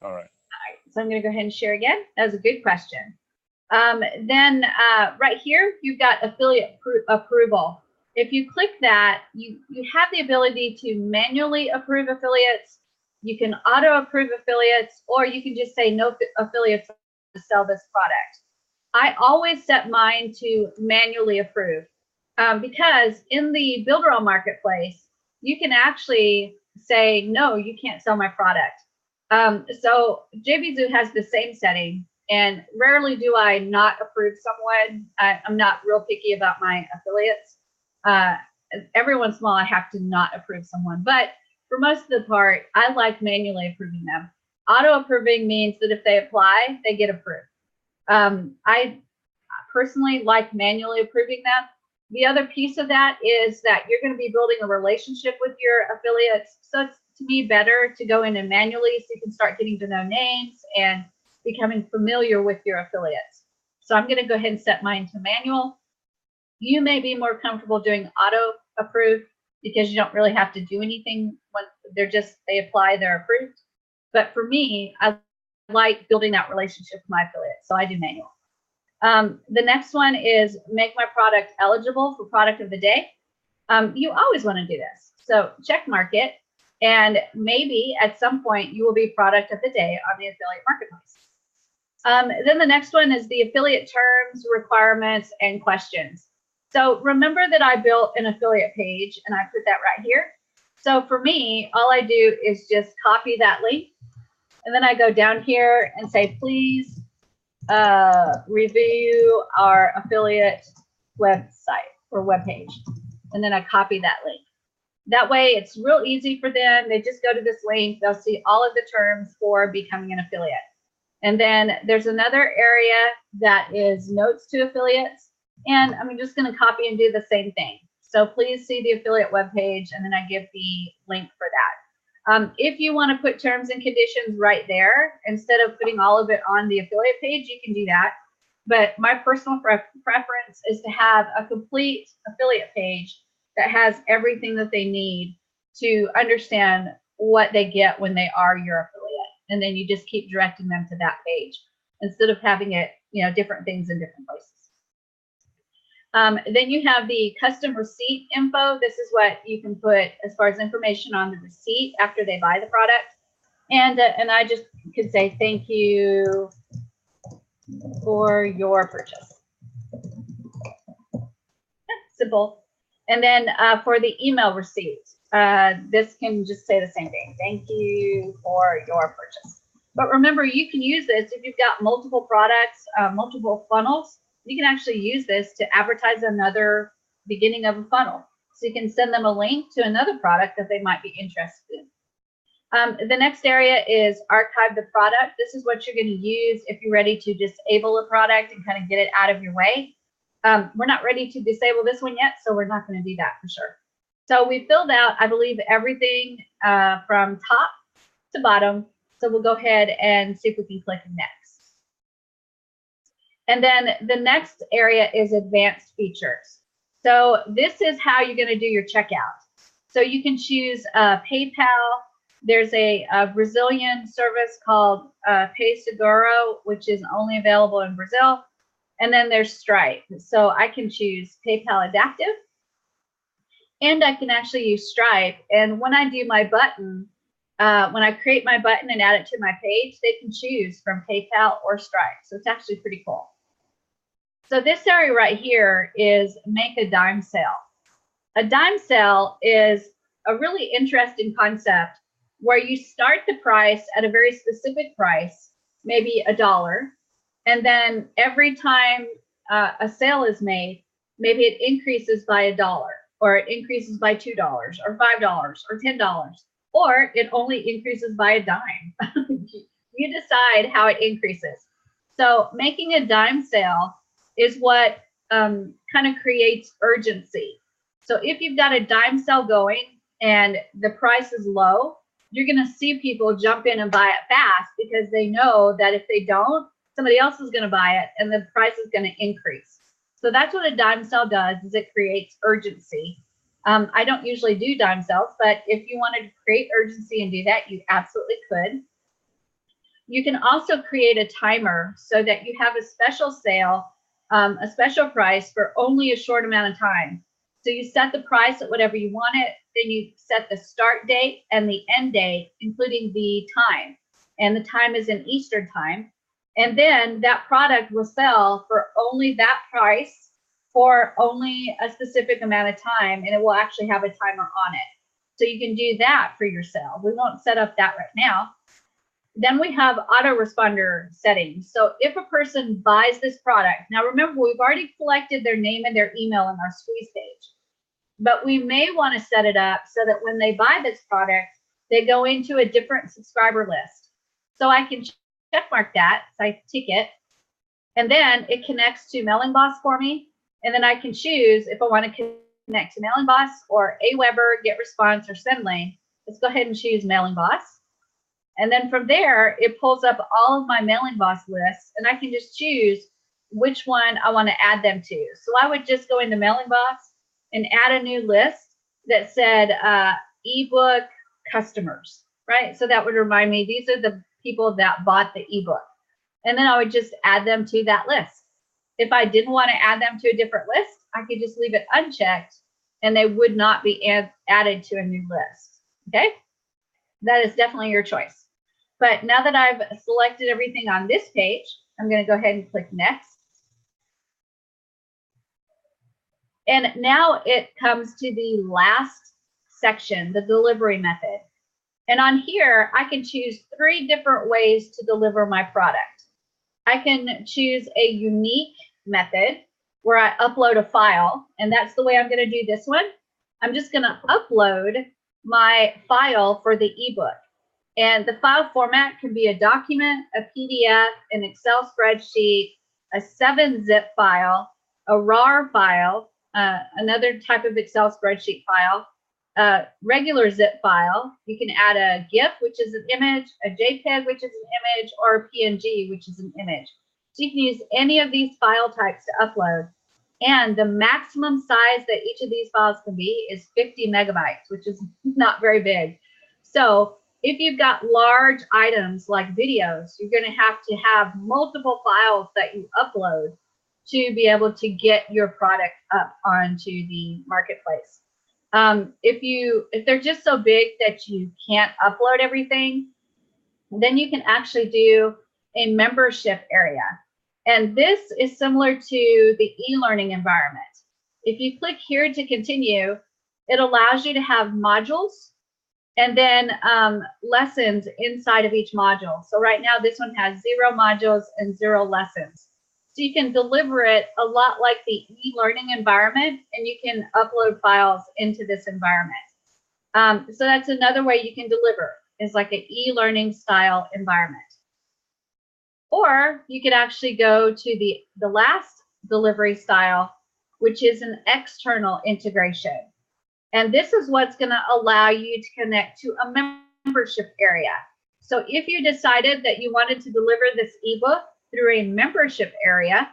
All right. All right, so I'm going to go ahead and share again. That was a good question. Then right here, you've got affiliate approval. If you click that, you have the ability to manually approve affiliates. You can auto approve affiliates, or you can just say no affiliates to sell this product. I always set mine to manually approve because in the Builderall marketplace, you can actually say, no, you can't sell my product. So JVZoo has the same setting, and rarely do I not approve someone. I'm not real picky about my affiliates. Every once in a while, I have to not approve someone, but for most of the part, I like manually approving them. Auto approving means that if they apply, they get approved. I personally like manually approving them. The other piece of that is that you're going to be building a relationship with your affiliates. So it's, to me, better to go in and manually so you can start getting to know names and becoming familiar with your affiliates. So I'm going to go ahead and set mine to manual. You may be more comfortable doing auto approve because you don't really have to do anything when they apply, they're approved. But for me, I like building that relationship with my affiliates, so I do manual. The next one is make my product eligible for product of the day. You always want to do this. So check mark it, and maybe at some point you will be product of the day on the affiliate marketplace. Then the next one is the affiliate terms, requirements, and questions. So remember that I built an affiliate page and I put that right here. So for me, all I do is just copy that link, and then I go down here and say, please review our affiliate website or webpage. And then I copy that link. That way it's real easy for them. They just go to this link. They'll see all of the terms for becoming an affiliate. And then there's another area that is notes to affiliates. And I'm just going to copy and do the same thing. So please see the affiliate webpage, and then I give the link for that. If you want to put terms and conditions right there, instead of putting all of it on the affiliate page, you can do that. But my personal preference is to have a complete affiliate page that has everything that they need to understand what they get when they are your affiliate. And then you just keep directing them to that page instead of having it, different things in different places. Then you have the custom receipt info. This is what you can put as far as information on the receipt after they buy the product. And I just could say, thank you for your purchase. Simple. And then for the email receipt, this can just say the same thing. Thank you for your purchase. But remember, you can use this if you've got multiple products, multiple funnels. You can actually use this to advertise another beginning of a funnel. So you can send them a link to another product that they might be interested in. The next area is archive the product. This is what you're going to use if you're ready to disable a product and kind of get it out of your way. We're not ready to disable this one yet, so we're not going to do that for sure. So we filled out, I believe, everything from top to bottom. So we'll go ahead and see if we can click next. And then the next area is advanced features. So this is how you're going to do your checkout. So you can choose PayPal. There's a Brazilian service called PaySeguro, which is only available in Brazil. And then there's Stripe. So I can choose PayPal Adaptive, and I can actually use Stripe. And when I do my button, when I create my button and add it to my page, they can choose from PayPal or Stripe. So it's actually pretty cool. So this area right here is make a dime sale. A dime sale is a really interesting concept where you start the price at a very specific price, maybe $1. And then every time a sale is made, maybe it increases by $1, or it increases by $2 or $5 or $10, or it only increases by a dime. You decide how it increases. So making a dime sale is what kind of creates urgency. So if you've got a dime sale going and the price is low, you're going to see people jump in and buy it fast because they know that if they don't, somebody else is going to buy it and the price is going to increase. So that's what a dime sale does, is it creates urgency. I don't usually do dime sales, but if you wanted to create urgency and do that, you absolutely could. You can also create a timer so that you have a special sale, a special price for only a short amount of time. So you set the price at whatever you want it, then you set the start date and the end date, including the time. And the time is in Eastern time. And then that product will sell for only that price for only a specific amount of time, and it will actually have a timer on it. So you can do that for your sale. We won't set up that right now. Then we have autoresponder settings. So if a person buys this product, now remember, we've already collected their name and their email in our squeeze page, but we may want to set it up so that when they buy this product, they go into a different subscriber list. So I can check mark that, so I tick it, and then it connects to Mailing Boss for me. And then I can choose if I want to connect to Mailing Boss or Aweber, GetResponse, or SendLane. Let's go ahead and choose Mailing Boss. And then from there, it pulls up all of my Mailing Boss lists, and I can just choose which one I want to add them to. So I would just go into Mailing Boss and add a new list that said ebook customers, right? So that would remind me, these are the people that bought the ebook. And then I would just add them to that list. If I didn't want to add them to a different list, I could just leave it unchecked and they would not be added to a new list. Okay, that is definitely your choice. But now that I've selected everything on this page, I'm going to go ahead and click next. And now it comes to the last section, the delivery method. And on here, I can choose 3 different ways to deliver my product. I can choose a unique method where I upload a file, and that's the way I'm going to do this one. I'm just going to upload my file for the ebook. And the file format can be a document, a PDF, an Excel spreadsheet, a 7-zip file, a RAR file, another type of Excel spreadsheet file, a regular zip file. You can add a GIF, which is an image, a JPEG, which is an image, or a PNG, which is an image. So you can use any of these file types to upload. And the maximum size that each of these files can be is 50 megabytes, which is not very big. So if you've got large items like videos, you're going to have multiple files that you upload to be able to get your product up onto the marketplace. If they're just so big that you can't upload everything, then you can actually do a membership area. And this is similar to the e-learning environment. If you click here to continue, it allows you to have modules and then lessons inside of each module. So right now, this one has 0 modules and 0 lessons. So you can deliver it a lot like the e-learning environment, and you can upload files into this environment. So that's another way you can deliver, is like an e-learning style environment. Or you could actually go to the last delivery style, which is an external integration. And this is what's going to allow you to connect to a membership area. So if you decided that you wanted to deliver this ebook through a membership area,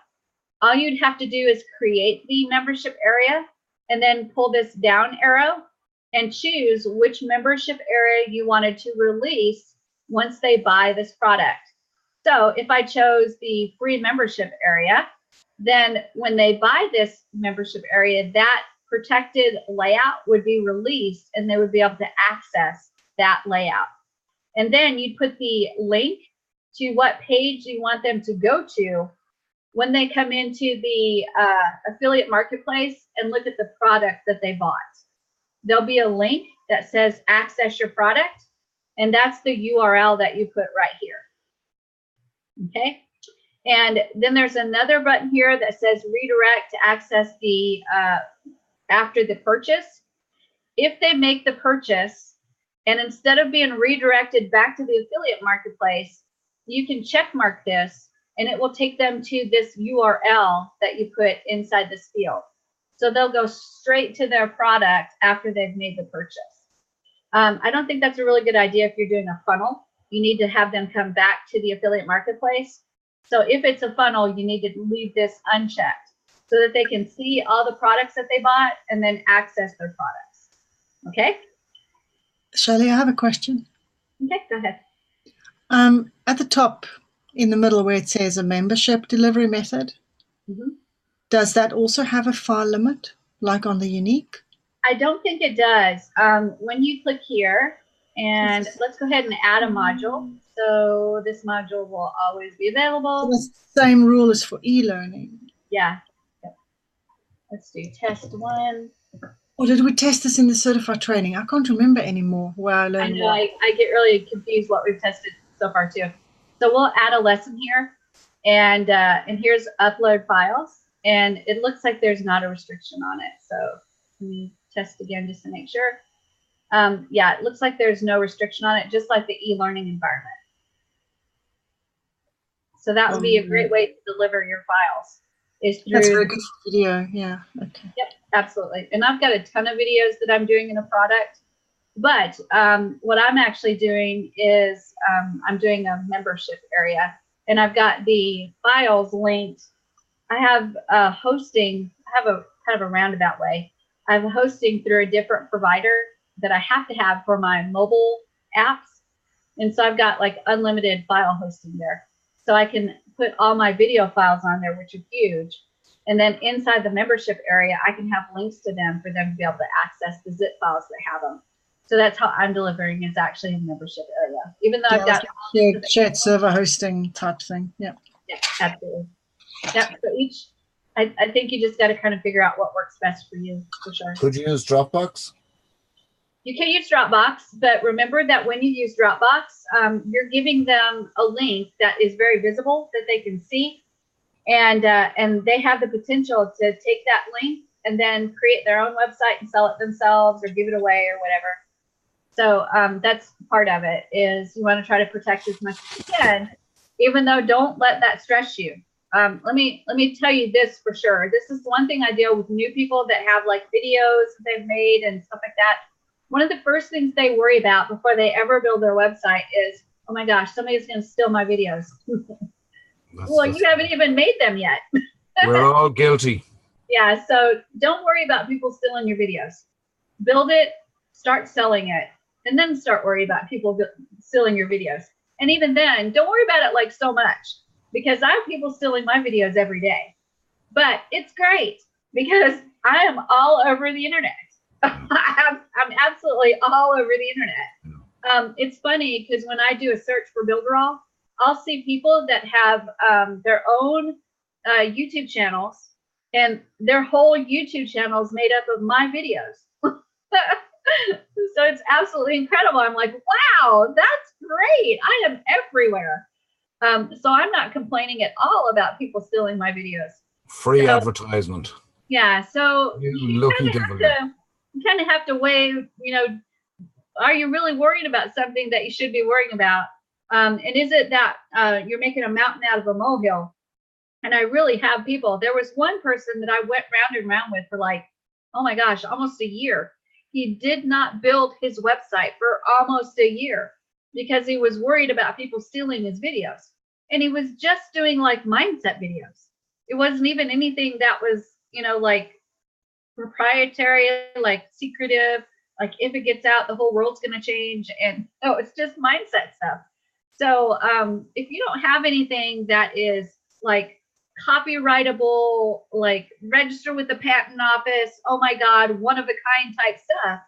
all you'd have to do is create the membership area and then pull this down arrow and choose which membership area you wanted to release once they buy this product. So if I chose the free membership area, then when they buy this membership area, that protected layout would be released and they would be able to access that layout. And then you'd put the link to what page you want them to go to when they come into the affiliate marketplace and look at the product that they bought. There'll be a link that says access your product, and that's the URL that you put right here. Okay, and then there's another button here that says redirect to access the after the purchase. If they make the purchase and instead of being redirected back to the affiliate marketplace, you can check mark this and it will take them to this URL that you put inside this field. So they'll go straight to their product after they've made the purchase. I don't think that's a really good idea if you're doing a funnel. You need to have them come back to the affiliate marketplace. So if it's a funnel, you need to leave this unchecked so that they can see all the products that they bought and then access their products. Okay? Shelley, I have a question. Okay, go ahead. At the top in the middle where it says a membership delivery method, does that also have a file limit like on the unique? I don't think it does. When you click here, and let's go ahead and add a module. So this module will always be available. So that's the same rule as for e-learning. Yeah. Yep. Let's do test 1. Or did we test this in the certified training? I can't remember anymore where I learned. I know, I get really confused what we've tested. so far too. So we'll add a lesson here, and here's upload files, and it looks like there's not a restriction on it. So let me test again just to make sure. Yeah, it looks like there's no restriction on it, just like the e-learning environment. So that would be a great way to deliver your files. Is through That's very good for video. Yeah. Okay. Yep, absolutely. And I've got a ton of videos that I'm doing in a product. But what I'm actually doing is I'm doing a membership area, and I've got the files linked. I have hosting. I have a kind of a roundabout way. I have hosting through a different provider that I have to have for my mobile apps, and so I've got like unlimited file hosting there. So I can put all my video files on there, which are huge. And then inside the membership area, I can have links to them for them to be able to access the zip files that have them. So that's how I'm delivering, is actually in the membership area. Even though I've got shared server hosting type thing. Yeah. Yeah, absolutely. Yeah. So I think you just got to kind of figure out what works best for you, for sure. Could you use Dropbox? You can use Dropbox, but remember that when you use Dropbox, you're giving them a link that is very visible, that they can see, and they have the potential to take that link and then create their own website and sell it themselves or give it away or whatever. So that's part of it, is you want to try to protect as much as you can, even though don't let that stress you. Let me tell you this for sure. This is one thing I deal with new people that have like videos that they've made and stuff like that. One of the first things they worry about before they ever build their website is, oh my gosh, somebody's going to steal my videos. Well, you haven't even made them yet. We're all guilty. Yeah, so don't worry about people stealing your videos. Build it, start selling it, and then start worrying about people stealing your videos. And even then, don't worry about it like so much, because I have people stealing my videos every day. But it's great because I am all over the internet. I'm absolutely all over the internet. It's funny because when I do a search for Builderall, I'll see people that have their own YouTube channels, and their whole YouTube channel is made up of my videos. So it's absolutely incredible. I'm like, wow, that's great. I am everywhere. So I'm not complaining at all about people stealing my videos. Free advertisement. Yeah. So You lucky devil. You kind of have to weigh, are you really worried about something that you should be worrying about? And is it that you're making a mountain out of a molehill? And I really have people. There was one person that I went round and round with for like, oh my gosh, almost a year. He did not build his website for almost a year because he was worried about people stealing his videos. And he was just doing like mindset videos. It wasn't even anything that was, like proprietary, like secretive, like if it gets out, the whole world's going to change. And no, it's just mindset stuff. So if you don't have anything that is like copyrightable, like register with the patent office, oh my God, one of a kind type stuff,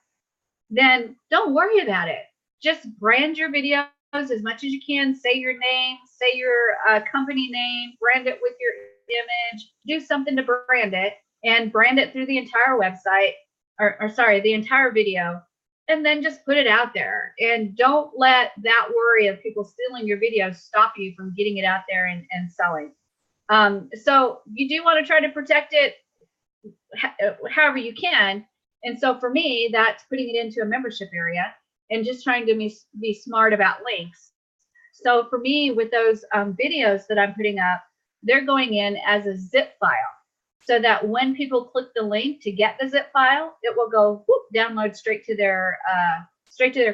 then don't worry about it. Just brand your videos as much as you can. Say your name, say your company name, brand it with your image, do something to brand it, and brand it through the entire website, or sorry, the entire video, and then just put it out there. And don't let that worry of people stealing your videos stop you from getting it out there and selling. So you do want to try to protect it however you can. And so for me, that's putting it into a membership area and just trying to be smart about links. So for me, with those videos that I'm putting up, they're going in as a zip file, so that when people click the link to get the zip file, it will go whoop, download straight to their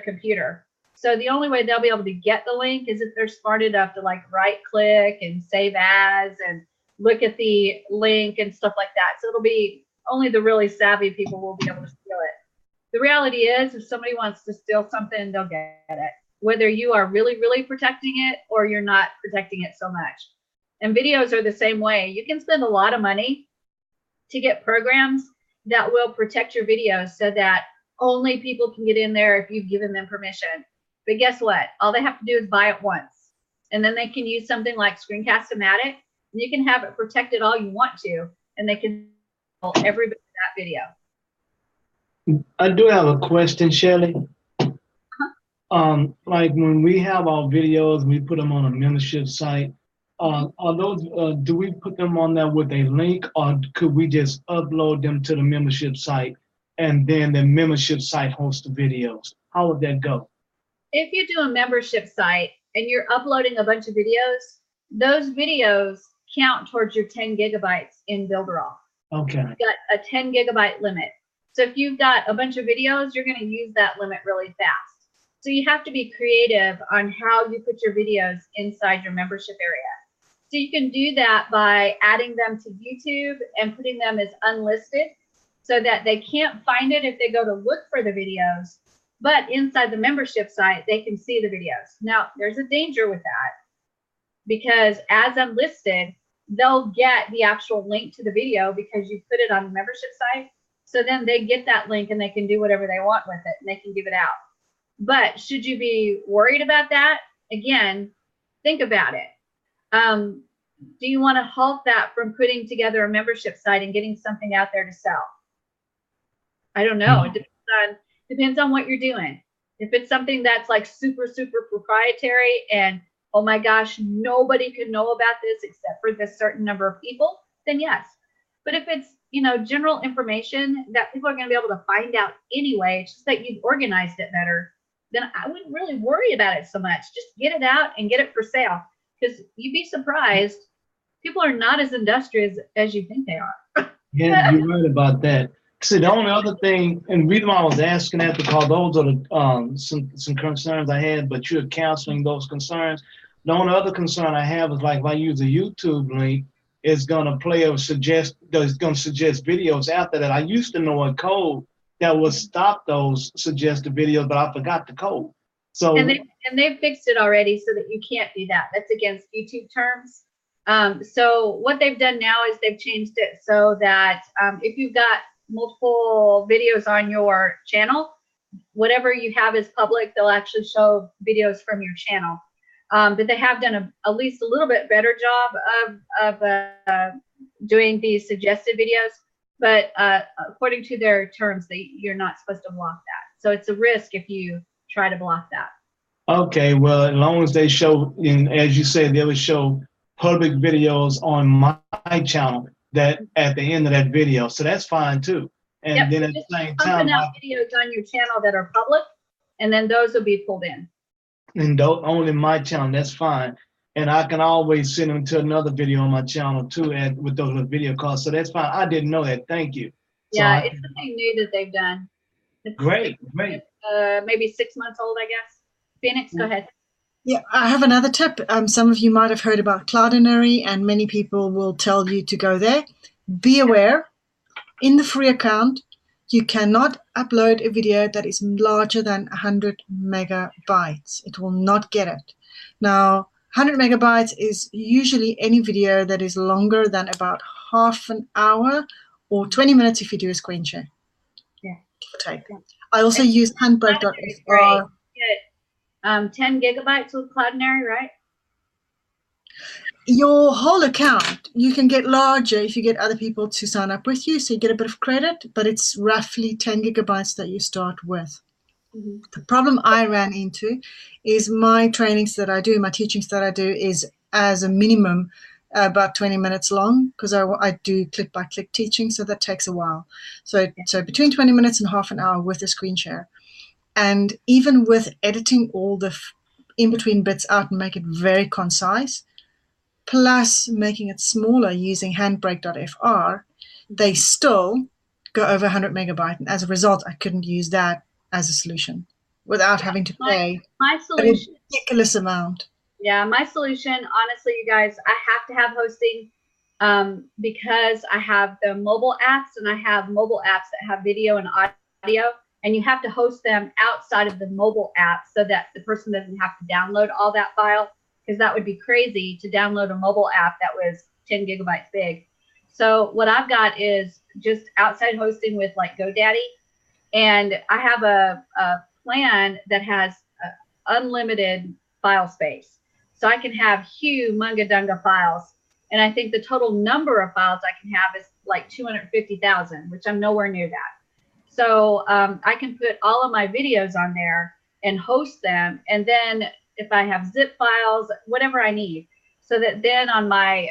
computer. So the only way they'll be able to get the link is if they're smart enough to like right click and save as and look at the link and stuff like that. So it'll be only the really savvy people will be able to steal it. The reality is, if somebody wants to steal something, they'll get it, whether you are really, really protecting it or you're not protecting it so much. And videos are the same way. You can spend a lot of money to get programs that will protect your videos so that only people can get in there if you've given them permission. But guess what? All they have to do is buy it once. And then they can use something like Screencast-O-Matic, and you can have it protected all you want to, and they can pull every bit of that video. I do have a question, Shelley. Like when we have our videos, we put them on a membership site. Are those, do we put them on there with a link, or could we just upload them to the membership site and then the membership site hosts the videos? How would that go? If you do a membership site and you're uploading a bunch of videos, those videos count towards your 10 gigabytes in Builderall. Okay. You've got a 10 gigabyte limit. So if you've got a bunch of videos, you're going to use that limit really fast. So you have to be creative on how you put your videos inside your membership area. So you can do that by adding them to YouTube and putting them as unlisted so that they can't find it if they go to look for the videos, but inside the membership site, they can see the videos. Now, there's a danger with that because as unlisted, they'll get the actual link to the video because you put it on the membership site. So then they get that link and they can do whatever they want with it and they can give it out. But should you be worried about that? Again, think about it. Do you want to halt that from putting together a membership site and getting something out there to sell? I don't know. It depends on what you're doing. If it's something that's like super, super proprietary and, oh my gosh, nobody could know about this except for this certain number of people, then yes. But if it's, you know, general information that people are going to be able to find out anyway, it's just that you've organized it better, then I wouldn't really worry about it so much. Just get it out and get it for sale. Because you'd be surprised, people are not as industrious as you think they are. Yeah, you're right about that. See, the only other thing, and the reason why I was asking that, because those are the some concerns I had, but you're counseling those concerns. The only other concern I have is like if I use a YouTube link, it's gonna play or suggest, it's gonna suggest videos after that. I used to know a code that would stop those suggested videos, but I forgot the code. So And they've fixed it already so that you can't do that. That's against YouTube terms. So what they've done now is they've changed it so that if you've got multiple videos on your channel, whatever you have is public, they'll actually show videos from your channel. But they have done at least a little bit better job of doing these suggested videos. But according to their terms, you're not supposed to block that. So it's a risk if you try to block that. okay, well, as long as they show, and as you said, they would show public videos on my channel that at the end of that video. So that's fine too. And Yep, then at just the same pumping time, out videos on your channel that are public, and then those will be pulled in. and only my channel, that's fine. And I can always send them to another video on my channel too, with those little video calls. So that's fine. I didn't know that. Thank you. So Yeah, it's something new that they've done. It's great. maybe 6 months old, I guess. Phoenix, go ahead. Yeah, I have another tip. Some of you might have heard about Cloudinary, and many people will tell you to go there. Be aware, in the free account, you cannot upload a video that is larger than 100 megabytes. It will not get it. Now, 100 megabytes is usually any video that is longer than about half an hour or 20 minutes if you do a screen share. Yeah. Take. I also use handbrake.fr. Get 10 gigabytes with Cloudinary, right? Your whole account, you can get larger if you get other people to sign up with you, so you get a bit of credit, but it's roughly 10 gigabytes that you start with. Mm-hmm. The problem I ran into is my trainings that I do, my teachings that I do is as a minimum about 20 minutes long, because I do click-by-click teaching, so that takes a while. So between 20 minutes and half an hour with a screen share. And even with editing all the in-between bits out and make it very concise, plus making it smaller using handbrake.fr, they still go over 100 megabyte. And as a result, I couldn't use that as a solution without having to pay my solution, a ridiculous amount. Yeah, my solution, honestly, you guys, I have to have hosting because I have the mobile apps and I have mobile apps that have video and audio, and you have to host them outside of the mobile app so that the person doesn't have to download all that file, because that would be crazy to download a mobile app that was 10 gigabytes big. So what I've got is just outside hosting with like GoDaddy, and I have a plan that has unlimited file space. So I can have humongous dunga files. And I think the total number of files I can have is like 250,000, which I'm nowhere near that. So I can put all of my videos on there and host them. And then if I have zip files, whatever I need, so that then on my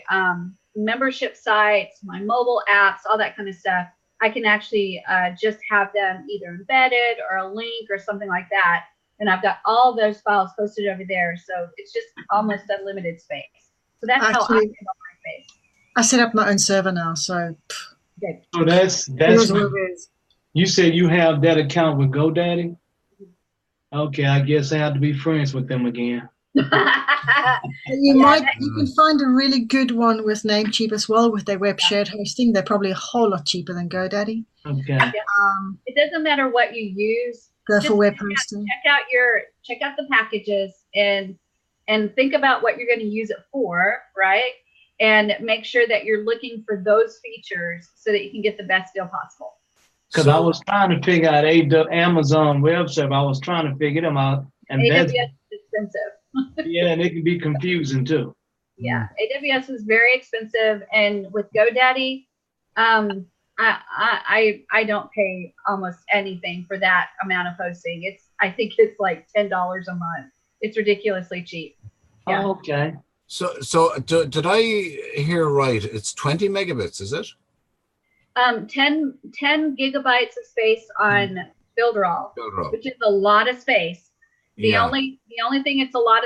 membership sites, my mobile apps, all that kind of stuff, I can actually just have them either embedded or a link or something like that. And I've got all those files posted over there. So it's just almost unlimited space. So that's how I Actually, handle my space. I set up my own server now, so Good. So that's here's what it is. you said you have that account with GoDaddy? Okay, I guess I have to be friends with them again. You can find a really good one with Namecheap as well with their web shared hosting. They're probably a whole lot cheaper than GoDaddy. Okay. It doesn't matter what you use. Go Just for web hosting. check out the packages and think about what you're going to use it for, right? And make sure that you're looking for those features so that you can get the best deal possible. Because I was trying to figure out Amazon Web Server. I was trying to figure them out. And AWS that's, is expensive. yeah, and it can be confusing too. Yeah, AWS is very expensive, and with GoDaddy, I don't pay almost anything for that amount of hosting. I think it's like $10 a month. It's ridiculously cheap. Yeah. Oh, okay. So did I hear right? It's 20 megabits, is it? 10 gigabytes of space on Builderall, Builderall. which is a lot of space. The Yeah. only thing it's not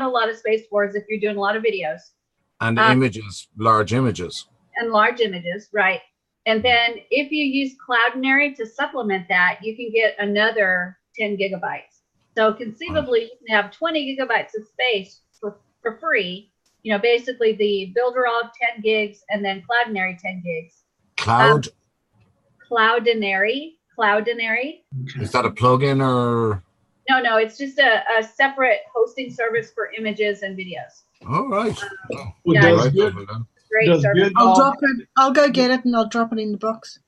a lot of space for is if you're doing a lot of videos And images, large images. and large images, right? And then if you use Cloudinary to supplement that, you can get another 10 gigabytes. So conceivably, you can have 20 gigabytes of space for free. You know, basically the Builderall 10 gigs and then Cloudinary 10 gigs. Cloudinary. Is that a plugin or? No, it's just a separate hosting service for images and videos. All right. Well, Yeah, does Right, good, well, Great does service. good I'll drop it. I'll go get it and I'll drop it in the box.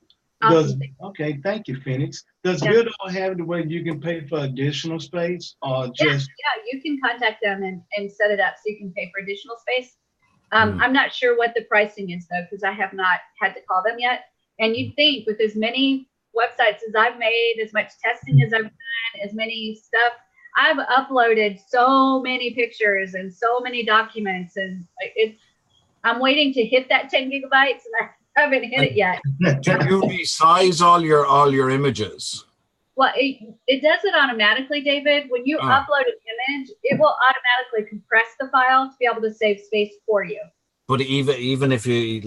does, Awesome. okay, thank you, Phoenix. Does Yeah. Goodall have it where you can pay for additional space or just Yeah, you can contact them and set it up so you can pay for additional space. I'm not sure what the pricing is though, because I have not had to call them yet. And you'd think with as many websites as I've made, as much testing as I've done, as many stuff, I've uploaded so many pictures and so many documents, and I'm waiting to hit that 10 gigabytes, and I haven't hit it yet. Do you resize all your images? Well, it does it automatically, David. When you upload an image, it will automatically compress the file to be able to save space for you. But even if you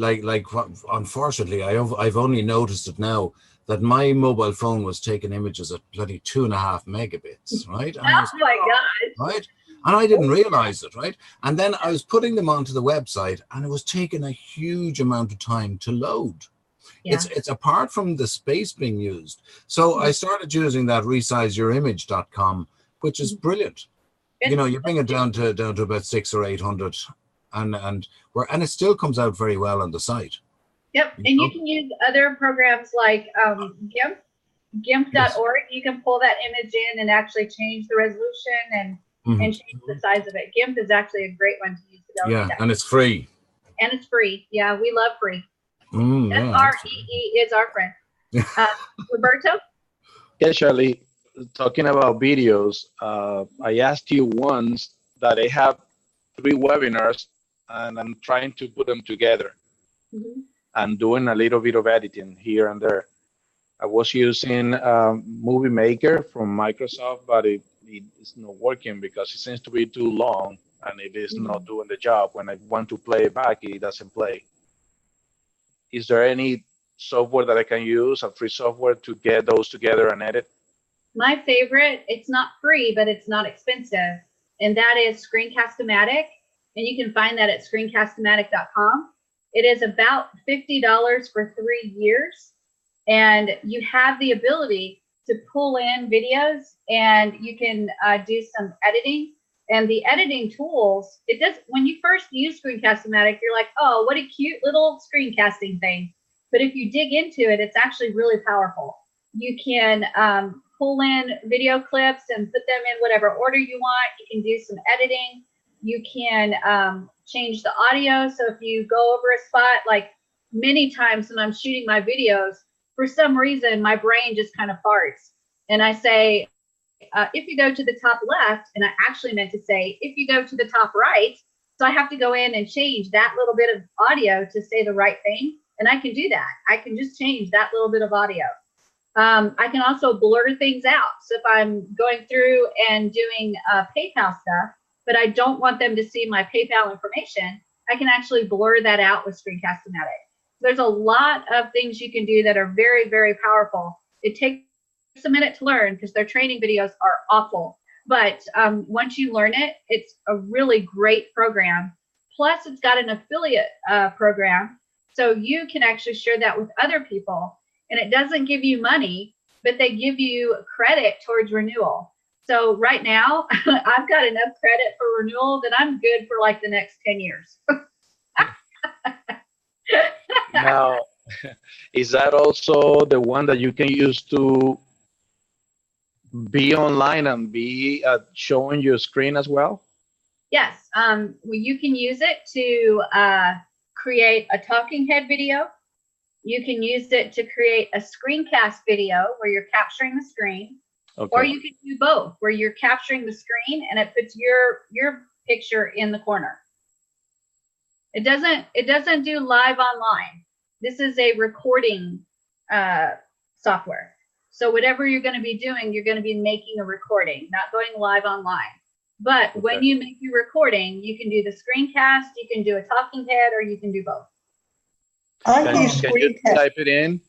unfortunately, I've only noticed it now that my mobile phone was taking images at bloody 2.5 megabits, right? And I was, Oh my God. right? And I didn't realize it, right? And then I was putting them onto the website, and it was taking a huge amount of time to load. Yeah. It's apart from the space being used. So I started using that resizeyourimage.com, which is brilliant. You know, you bring it down to about 600 or 800, and it still comes out very well on the site. Yep, and you can use other programs like GIMP.org. You can pull that image in and actually change the resolution and change the size of it. GIMP is actually a great one to use. Yeah, and it's free. And it's free. Yeah, we love free. Yeah, FREE is our friend. Roberto? Yeah, Charlie, talking about videos, I asked you once that I have 3 webinars and I'm trying to put them together. And doing a little bit of editing here and there. I was using Movie Maker from Microsoft, but it's not working because it seems to be too long and it is not doing the job. When I want to play it back, it doesn't play. Is there any software that I can use, a free software to get those together and edit? My favorite, it's not free, but it's not expensive, and that is Screencast-O-Matic, and you can find that at screencast-o-matic.com. It is about $50 for 3 years, and you have the ability to pull in videos, and you can do some editing. And the editing tools, it does. When you first use Screencast-O-Matic, you're like, oh, what a cute little screencasting thing. But if you dig into it, it's actually really powerful. You can pull in video clips and put them in whatever order you want. You can do some editing. You can change the audio. So if you go over a spot, like many times when I'm shooting my videos, for some reason, my brain just kind of farts. And I say, if you go to the top left, and I actually meant to say, if you go to the top right, so I have to go in and change that little bit of audio to say the right thing. And I can do that. I can just change that little bit of audio. I can also blur things out. So if I'm going through and doing PayPal stuff, but I don't want them to see my PayPal information, I can actually blur that out with Screencast-O-Matic. There's a lot of things you can do that are very, very powerful. It takes a minute to learn because their training videos are awful. But once you learn it, it's a really great program. Plus, it's got an affiliate program. So you can actually share that with other people. And it doesn't give you money, but they give you credit towards renewal. So right now, I've got enough credit for renewal that I'm good for like the next 10 years. Now, is that also the one that you can use to be online and be showing your screen as well? Yes, well, you can use it to create a talking head video. You can use it to create a screencast video where you're capturing the screen. Okay. Or you can do both, where you're capturing the screen and it puts your picture in the corner. It doesn't do live online. This is a recording software. So whatever you're going to be doing, you're going to be making a recording, not going live online. But when Okay. you make your recording, you can do the screencast, you can do a talking head, or you can do both. I use Can you Screencast. type it in?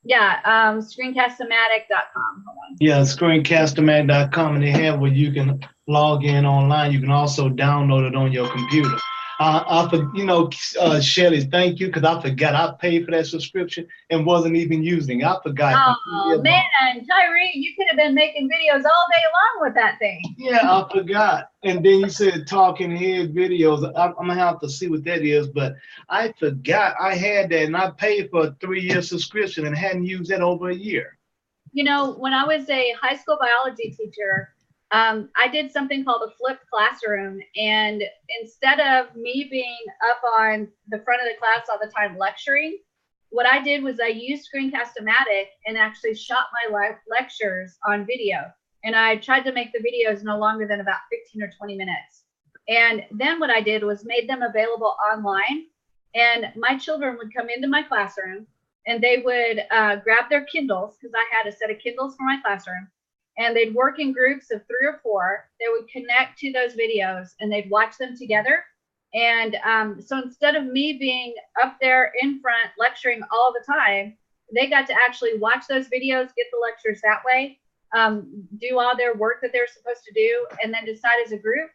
Yeah, screencast-o-matic.com. Hold on. Yeah, screencast-o-matic.com, and they have where you can log in online. You can also download it on your computer. Shelly, thank you, because I forgot I paid for that subscription and wasn't even using it. I forgot. Oh man, Tyree, you could have been making videos all day long with that thing. Yeah, I forgot. And then you said talking head videos. I'm gonna have to see what that is, but I forgot I had that, and I paid for a 3-year subscription and hadn't used that over a year. You know, when I was a high school biology teacher, I did something called a flipped classroom. And instead of me being up on the front of the class all the time lecturing, what I did was I used Screencast-O-Matic and actually shot my lectures on video. And I tried to make the videos no longer than about 15 or 20 minutes. And then what I did was made them available online. And my children would come into my classroom and they would grab their Kindles, because I had a set of Kindles for my classroom. And they'd work in groups of 3 or 4. They would connect to those videos and they'd watch them together. And so instead of me being up there in front lecturing all the time, they got to actually watch those videos, get the lectures that way, do all their work that they're supposed to do, and then decide as a group,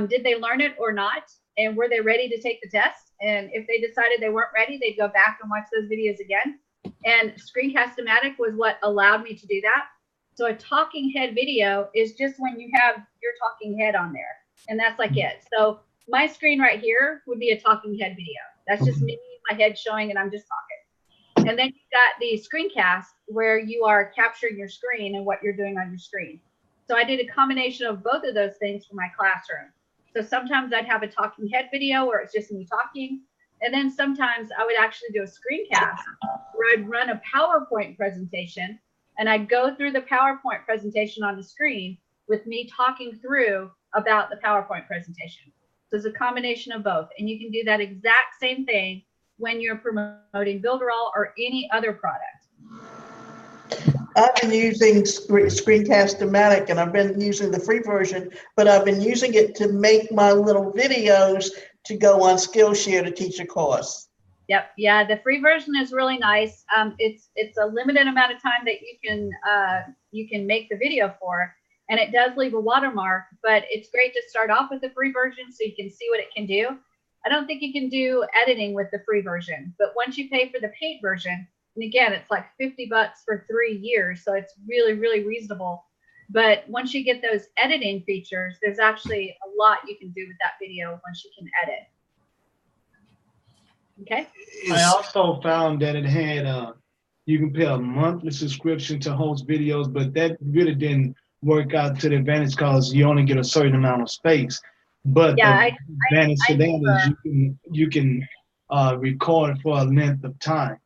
did they learn it or not? And were they ready to take the test? And if they decided they weren't ready, they'd go back and watch those videos again. And Screencast-O-Matic was what allowed me to do that. So a talking head video is just when you have your talking head on there, and that's like it. So my screen right here would be a talking head video. That's just me, my head showing, and I'm just talking. And then you've got the screencast where you are capturing your screen and what you're doing on your screen. So I did a combination of both of those things for my classroom. So sometimes I'd have a talking head video where it's just me talking. And then sometimes I would actually do a screencast where I'd run a PowerPoint presentation. And I'd go through the PowerPoint presentation on the screen with me talking through about the PowerPoint presentation. So it's a combination of both. And you can do that exact same thing when you're promoting Builderall or any other product. I've been using Screencast-O-Matic, and I've been using the free version, but I've been using it to make my little videos to go on Skillshare to teach a course. Yep. Yeah. The free version is really nice. It's a limited amount of time that you can make the video for, and it does leave a watermark, but it's great to start off with the free version so you can see what it can do. I don't think you can do editing with the free version, but once you pay for the paid version, and again, it's like $50 for 3 years. So it's really, really reasonable. But once you get those editing features, there's actually a lot you can do with that video once you can edit. Okay. I also found that it had you can pay a monthly subscription to host videos, but that really didn't work out to the advantage because you only get a certain amount of space. But Yeah, the advantage to that is you can record for a length of time.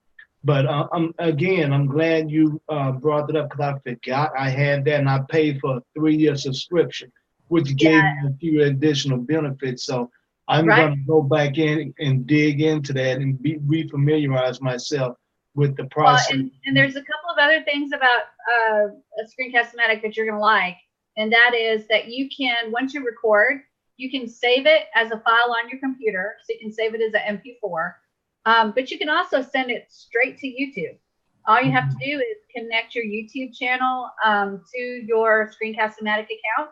But I'm glad you brought it up because I forgot I had that and I paid for a 3-year subscription, which gave me a few additional benefits. So I'm Right. going to go back in and dig into that and refamiliarize myself with the Well, process. and there's a couple of other things about a Screencast-O-Matic that you're going to like, and that is that you can, once you record, you can save it as a file on your computer, so you can save it as an MP4, but you can also send it straight to YouTube. All you have to do is connect your YouTube channel to your Screencast-O-Matic account,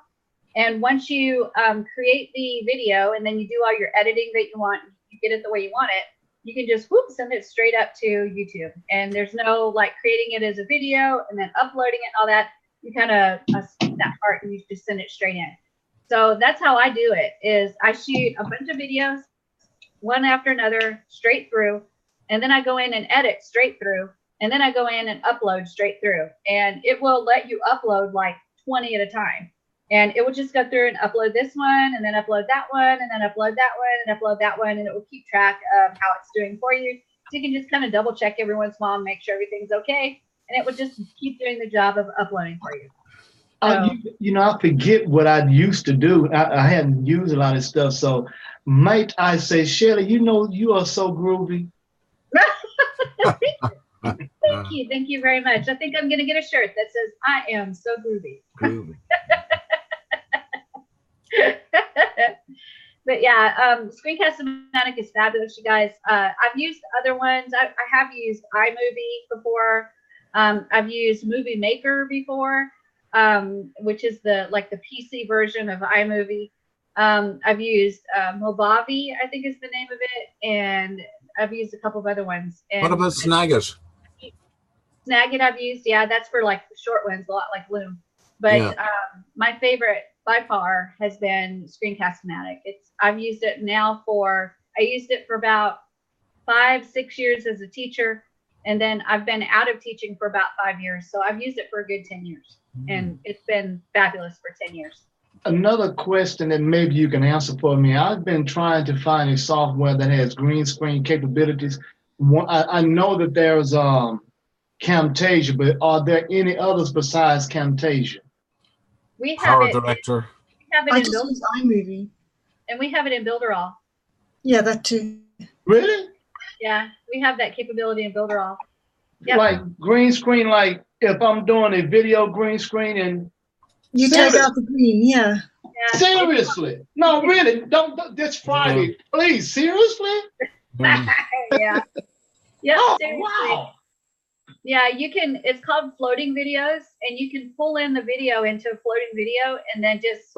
and once you create the video and then you do all your editing that you want, you get it the way you want it, you can just send it straight up to YouTube. And there's no like creating it as a video and then uploading it and all that. You kind of skip that part and you just send it straight in. So that's how I do it, is I shoot a bunch of videos, one after another, straight through. And then I go in and edit straight through. And then I go in and upload straight through. And it will let you upload like 20 at a time. And it will just go through and upload this one, and then upload that one, and then upload that one, and upload that one, and it will keep track of how it's doing for you. So you can just kind of double check every once in a while and make sure everything's okay, and it will just keep doing the job of uploading for you. So, I forget what I used to do. I hadn't used a lot of stuff. So might I say, Shelly, you are so groovy. Thank you very much. I think I'm going to get a shirt that says, I am so groovy. Groovy. But yeah, Screencast-O-Matic is fabulous, you guys. I've used other ones. I have used iMovie before. I've used Movie Maker before, which is the PC version of iMovie. I've used Movavi, I think is the name of it, and I've used a couple of other ones. And What about Snagit? Snagit I've used, yeah, that's for like the short ones, a lot like Loom. But Yeah. My favorite by far has been Screencast-O-Matic. I've used it now I used it for about 5-6 years as a teacher, and then I've been out of teaching for about 5 years. So I've used it for a good 10 years, and it's been fabulous for 10 years. Another question that maybe you can answer for me. I've been trying to find a software that has green screen capabilities. I know that there's Camtasia, but are there any others besides Camtasia? We have Power it. Director. We have it I in just Builder, use iMovie. and we have it in Builderall. Yeah, that too. Really? Yeah, we have that capability in Builderall. Yep. Like green screen, like if I'm doing a video green screen and You take out the green, yeah. Yeah. seriously? No, really, don't this Friday, please, seriously? Mm. Yeah. Yep, Oh, seriously. wow. Yeah, you can, it's called floating videos, and you can pull in the video into a floating video and then just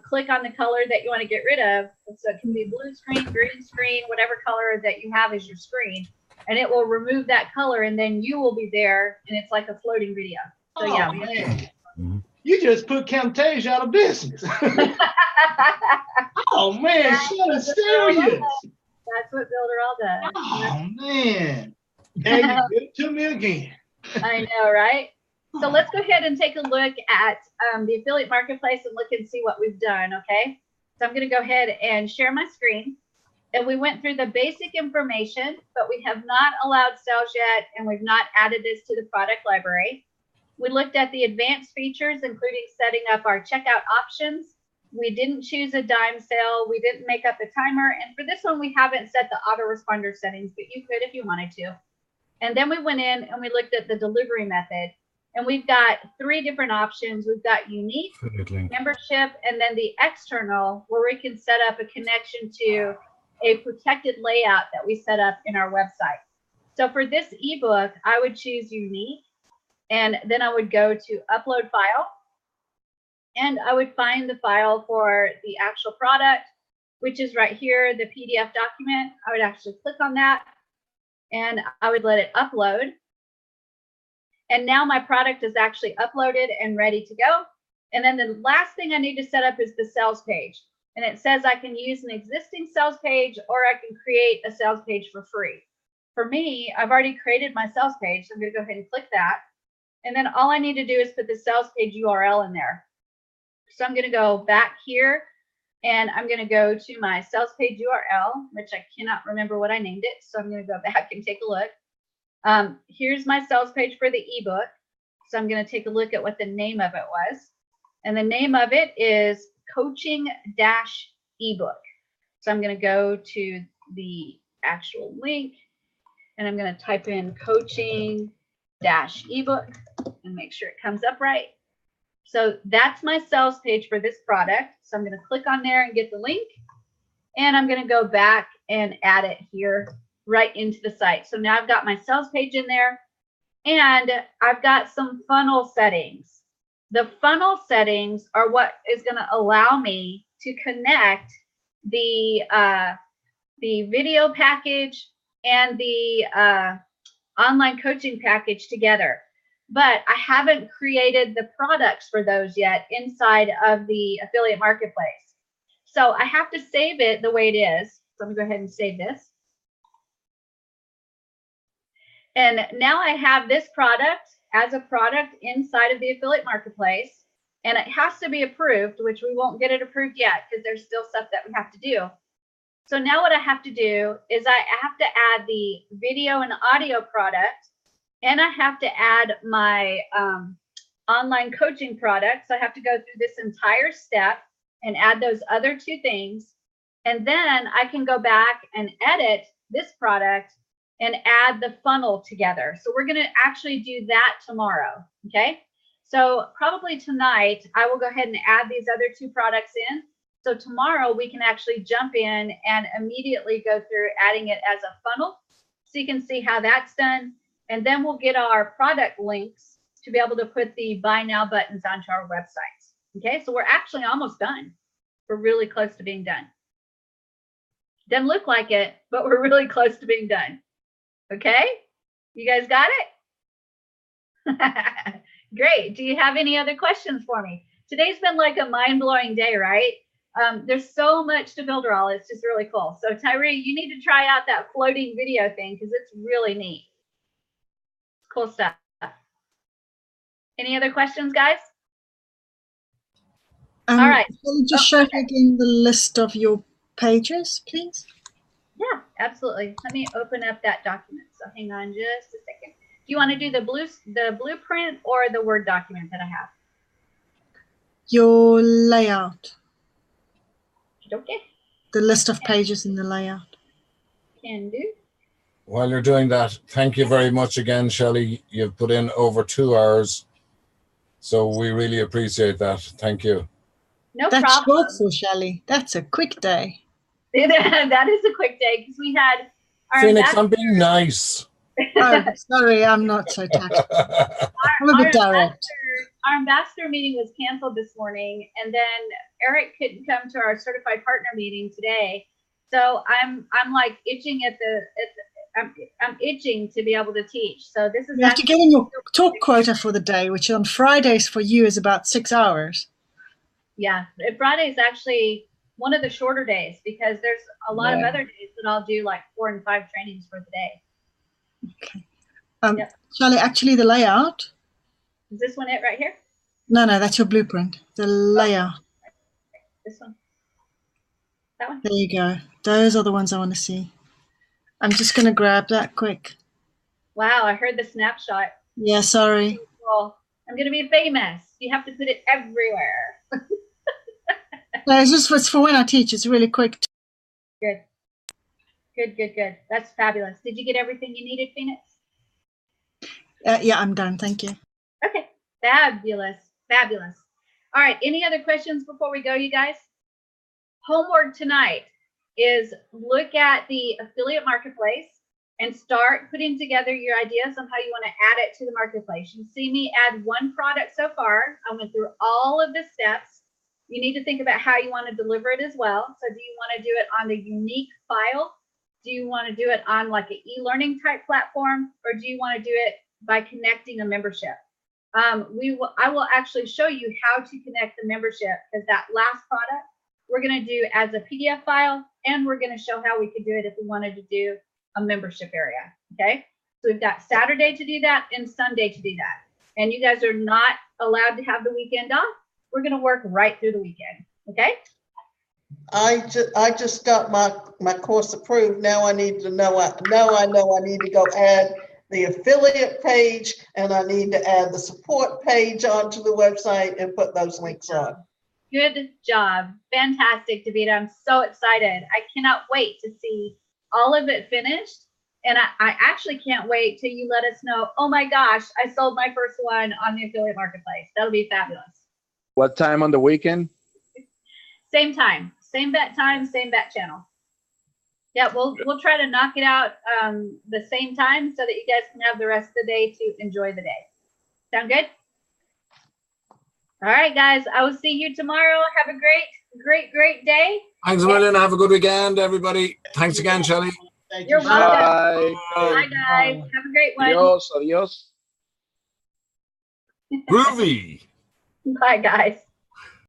click on the color that you want to get rid of. So it can be blue screen, green screen, whatever color that you have as your screen, and it will remove that color, and then you will be there, and it's like a floating video. So Oh, yeah. man. Mhm. You just put Camtasia out of business. Oh, man, Shelly, serious. That's what Builderall does. Oh, man. And you did it to me again. I know, right? So let's go ahead and take a look at the affiliate marketplace and look and see what we've done, okay? So I'm going to go ahead and share my screen. And we went through the basic information, but we have not allowed sales yet, and we've not added this to the product library. We looked at the advanced features, including setting up our checkout options. We didn't choose a dime sale. We didn't make up a timer. And for this one, we haven't set the autoresponder settings, but you could if you wanted to. And then we went in and we looked at the delivery method. And we've got 3 different options. We've got unique, Affiliate link. membership, and then the external, where we can set up a connection to a protected layout that we set up in our website. So for this ebook, I would choose unique, and then I would go to upload file, and I would find the file for the actual product, which is right here, the PDF document. I would actually click on that, and I would let it upload. And now my product is actually uploaded and ready to go. And then the last thing I need to set up is the sales page. And it says I can use an existing sales page, or I can create a sales page for free. For me, I've already created my sales page. So I'm going to go ahead and click that. And then all I need to do is put the sales page URL in there. So I'm going to go back here, and I'm going to go to my sales page URL, which I cannot remember what I named it. So I'm going to go back and take a look. Here's my sales page for the ebook. So I'm going to take a look at what the name of it was. And the name of it is Coaching Dash Ebook. So I'm going to go to the actual link and I'm going to type in Coaching Dash Ebook and make sure it comes up right. So that's my sales page for this product. So I'm going to click on there and get the link. And I'm going to go back and add it here right into the site. So now I've got my sales page in there and I've got some funnel settings. The funnel settings are what is going to allow me to connect the video package and the online coaching package together. But I haven't created the products for those yet inside of the affiliate marketplace. So I have to save it the way it is. So I'm going to go ahead and save this. And now I have this product as a product inside of the affiliate marketplace. And it has to be approved, which we won't get it approved yet because there's still stuff that we have to do. So now what I have to do is I have to add the video and audio product. And I have to add my online coaching product. So I have to go through this entire step and add those other two things. And then I can go back and edit this product and add the funnel together. So we're going to actually do that tomorrow. Okay. So probably tonight, I will go ahead and add these other two products in. So tomorrow we can actually jump in and immediately go through adding it as a funnel. So you can see how that's done. And then we'll get our product links to be able to put the buy now buttons onto our websites. Okay, so we're actually almost done. We're really close to being done. Doesn't look like it, but we're really close to being done. Okay, you guys got it? Great. Do you have any other questions for me? Today's been like a mind-blowing day, right? There's so much to Builderall. It's just really cool. So Tyree, you need to try out that floating video thing because it's really neat. Cool stuff. Any other questions, guys? All right. Can you just show again the list of your pages, please? Yeah, absolutely. Let me open up that document. So hang on just a second. Do you want to do the blueprint or the Word document that I have? Your layout. Okay. The list of pages in the layout. Can do. While you're doing that, thank you very much again, Shelley. You've put in over 2 hours. So we really appreciate that. Thank you. No That's problem. short for Shelley. That's a quick day. That is a quick day because we had our Phoenix, I'm being nice. Oh, sorry, I'm not so tactful. I'm a bit direct. Our ambassador meeting was canceled this morning, and then Eric couldn't come to our certified partner meeting today. So I'm like itching I'm itching to be able to teach. So this is You have to get in your talk quota for the day, which on Fridays for you is about 6 hours. Yeah, Friday is actually one of the shorter days because there's a lot of other days that I'll do like 4 and 5 trainings for the day. Okay. Yep. Shelley, actually the layout. Is this one it right here? No, that's your blueprint. The layout. This one? That one? There you go. Those are the ones I want to see. I'm just going to grab that quick. Wow, I heard the snapshot. Yeah, sorry. Cool. I'm going to be famous. You have to put it everywhere. No, it's for when I teach. It's really quick. Good. Good. That's fabulous. Did you get everything you needed, Phoenix? Yeah, I'm done. Thank you. Okay. Fabulous. All right. Any other questions before we go, you guys? Homework tonight is look at the affiliate marketplace and start putting together your ideas on how you want to add it to the marketplace. You see me add one product so far. I went through all of the steps. You need to think about how you want to deliver it as well. So do you want to do it on the unique file? Do you want to do it on like an e-learning type platform? Or do you want to do it by connecting a membership? I will actually show you how to connect the membership because that last product we're going to do as a PDF file, and we're going to show how we could do it if we wanted to do a membership area. Okay, so we've got Saturday to do that and Sunday to do that. And you guys are not allowed to have the weekend off. We're going to work right through the weekend. Okay. I just got my course approved. Now I need to know. I know I need to go add the affiliate page, and I need to add the support page onto the website and put those links on. Good job. Fantastic, Davida. I'm so excited. I cannot wait to see all of it finished. And I actually can't wait till you let us know, oh my gosh, I sold my first one on the affiliate marketplace. That'll be fabulous. What time on the weekend? Same time, same bet time, same bet channel. Yeah, we'll try to knock it out the same time so that you guys can have the rest of the day to enjoy the day. Sound good? All right, guys. I will see you tomorrow. Have a great day. Thanks a million. Have a good weekend, everybody. Thanks again, Shelley. Thank You're you. welcome. Bye. Bye, guys. Have a great one. Adios, adios. Groovy. Bye, guys.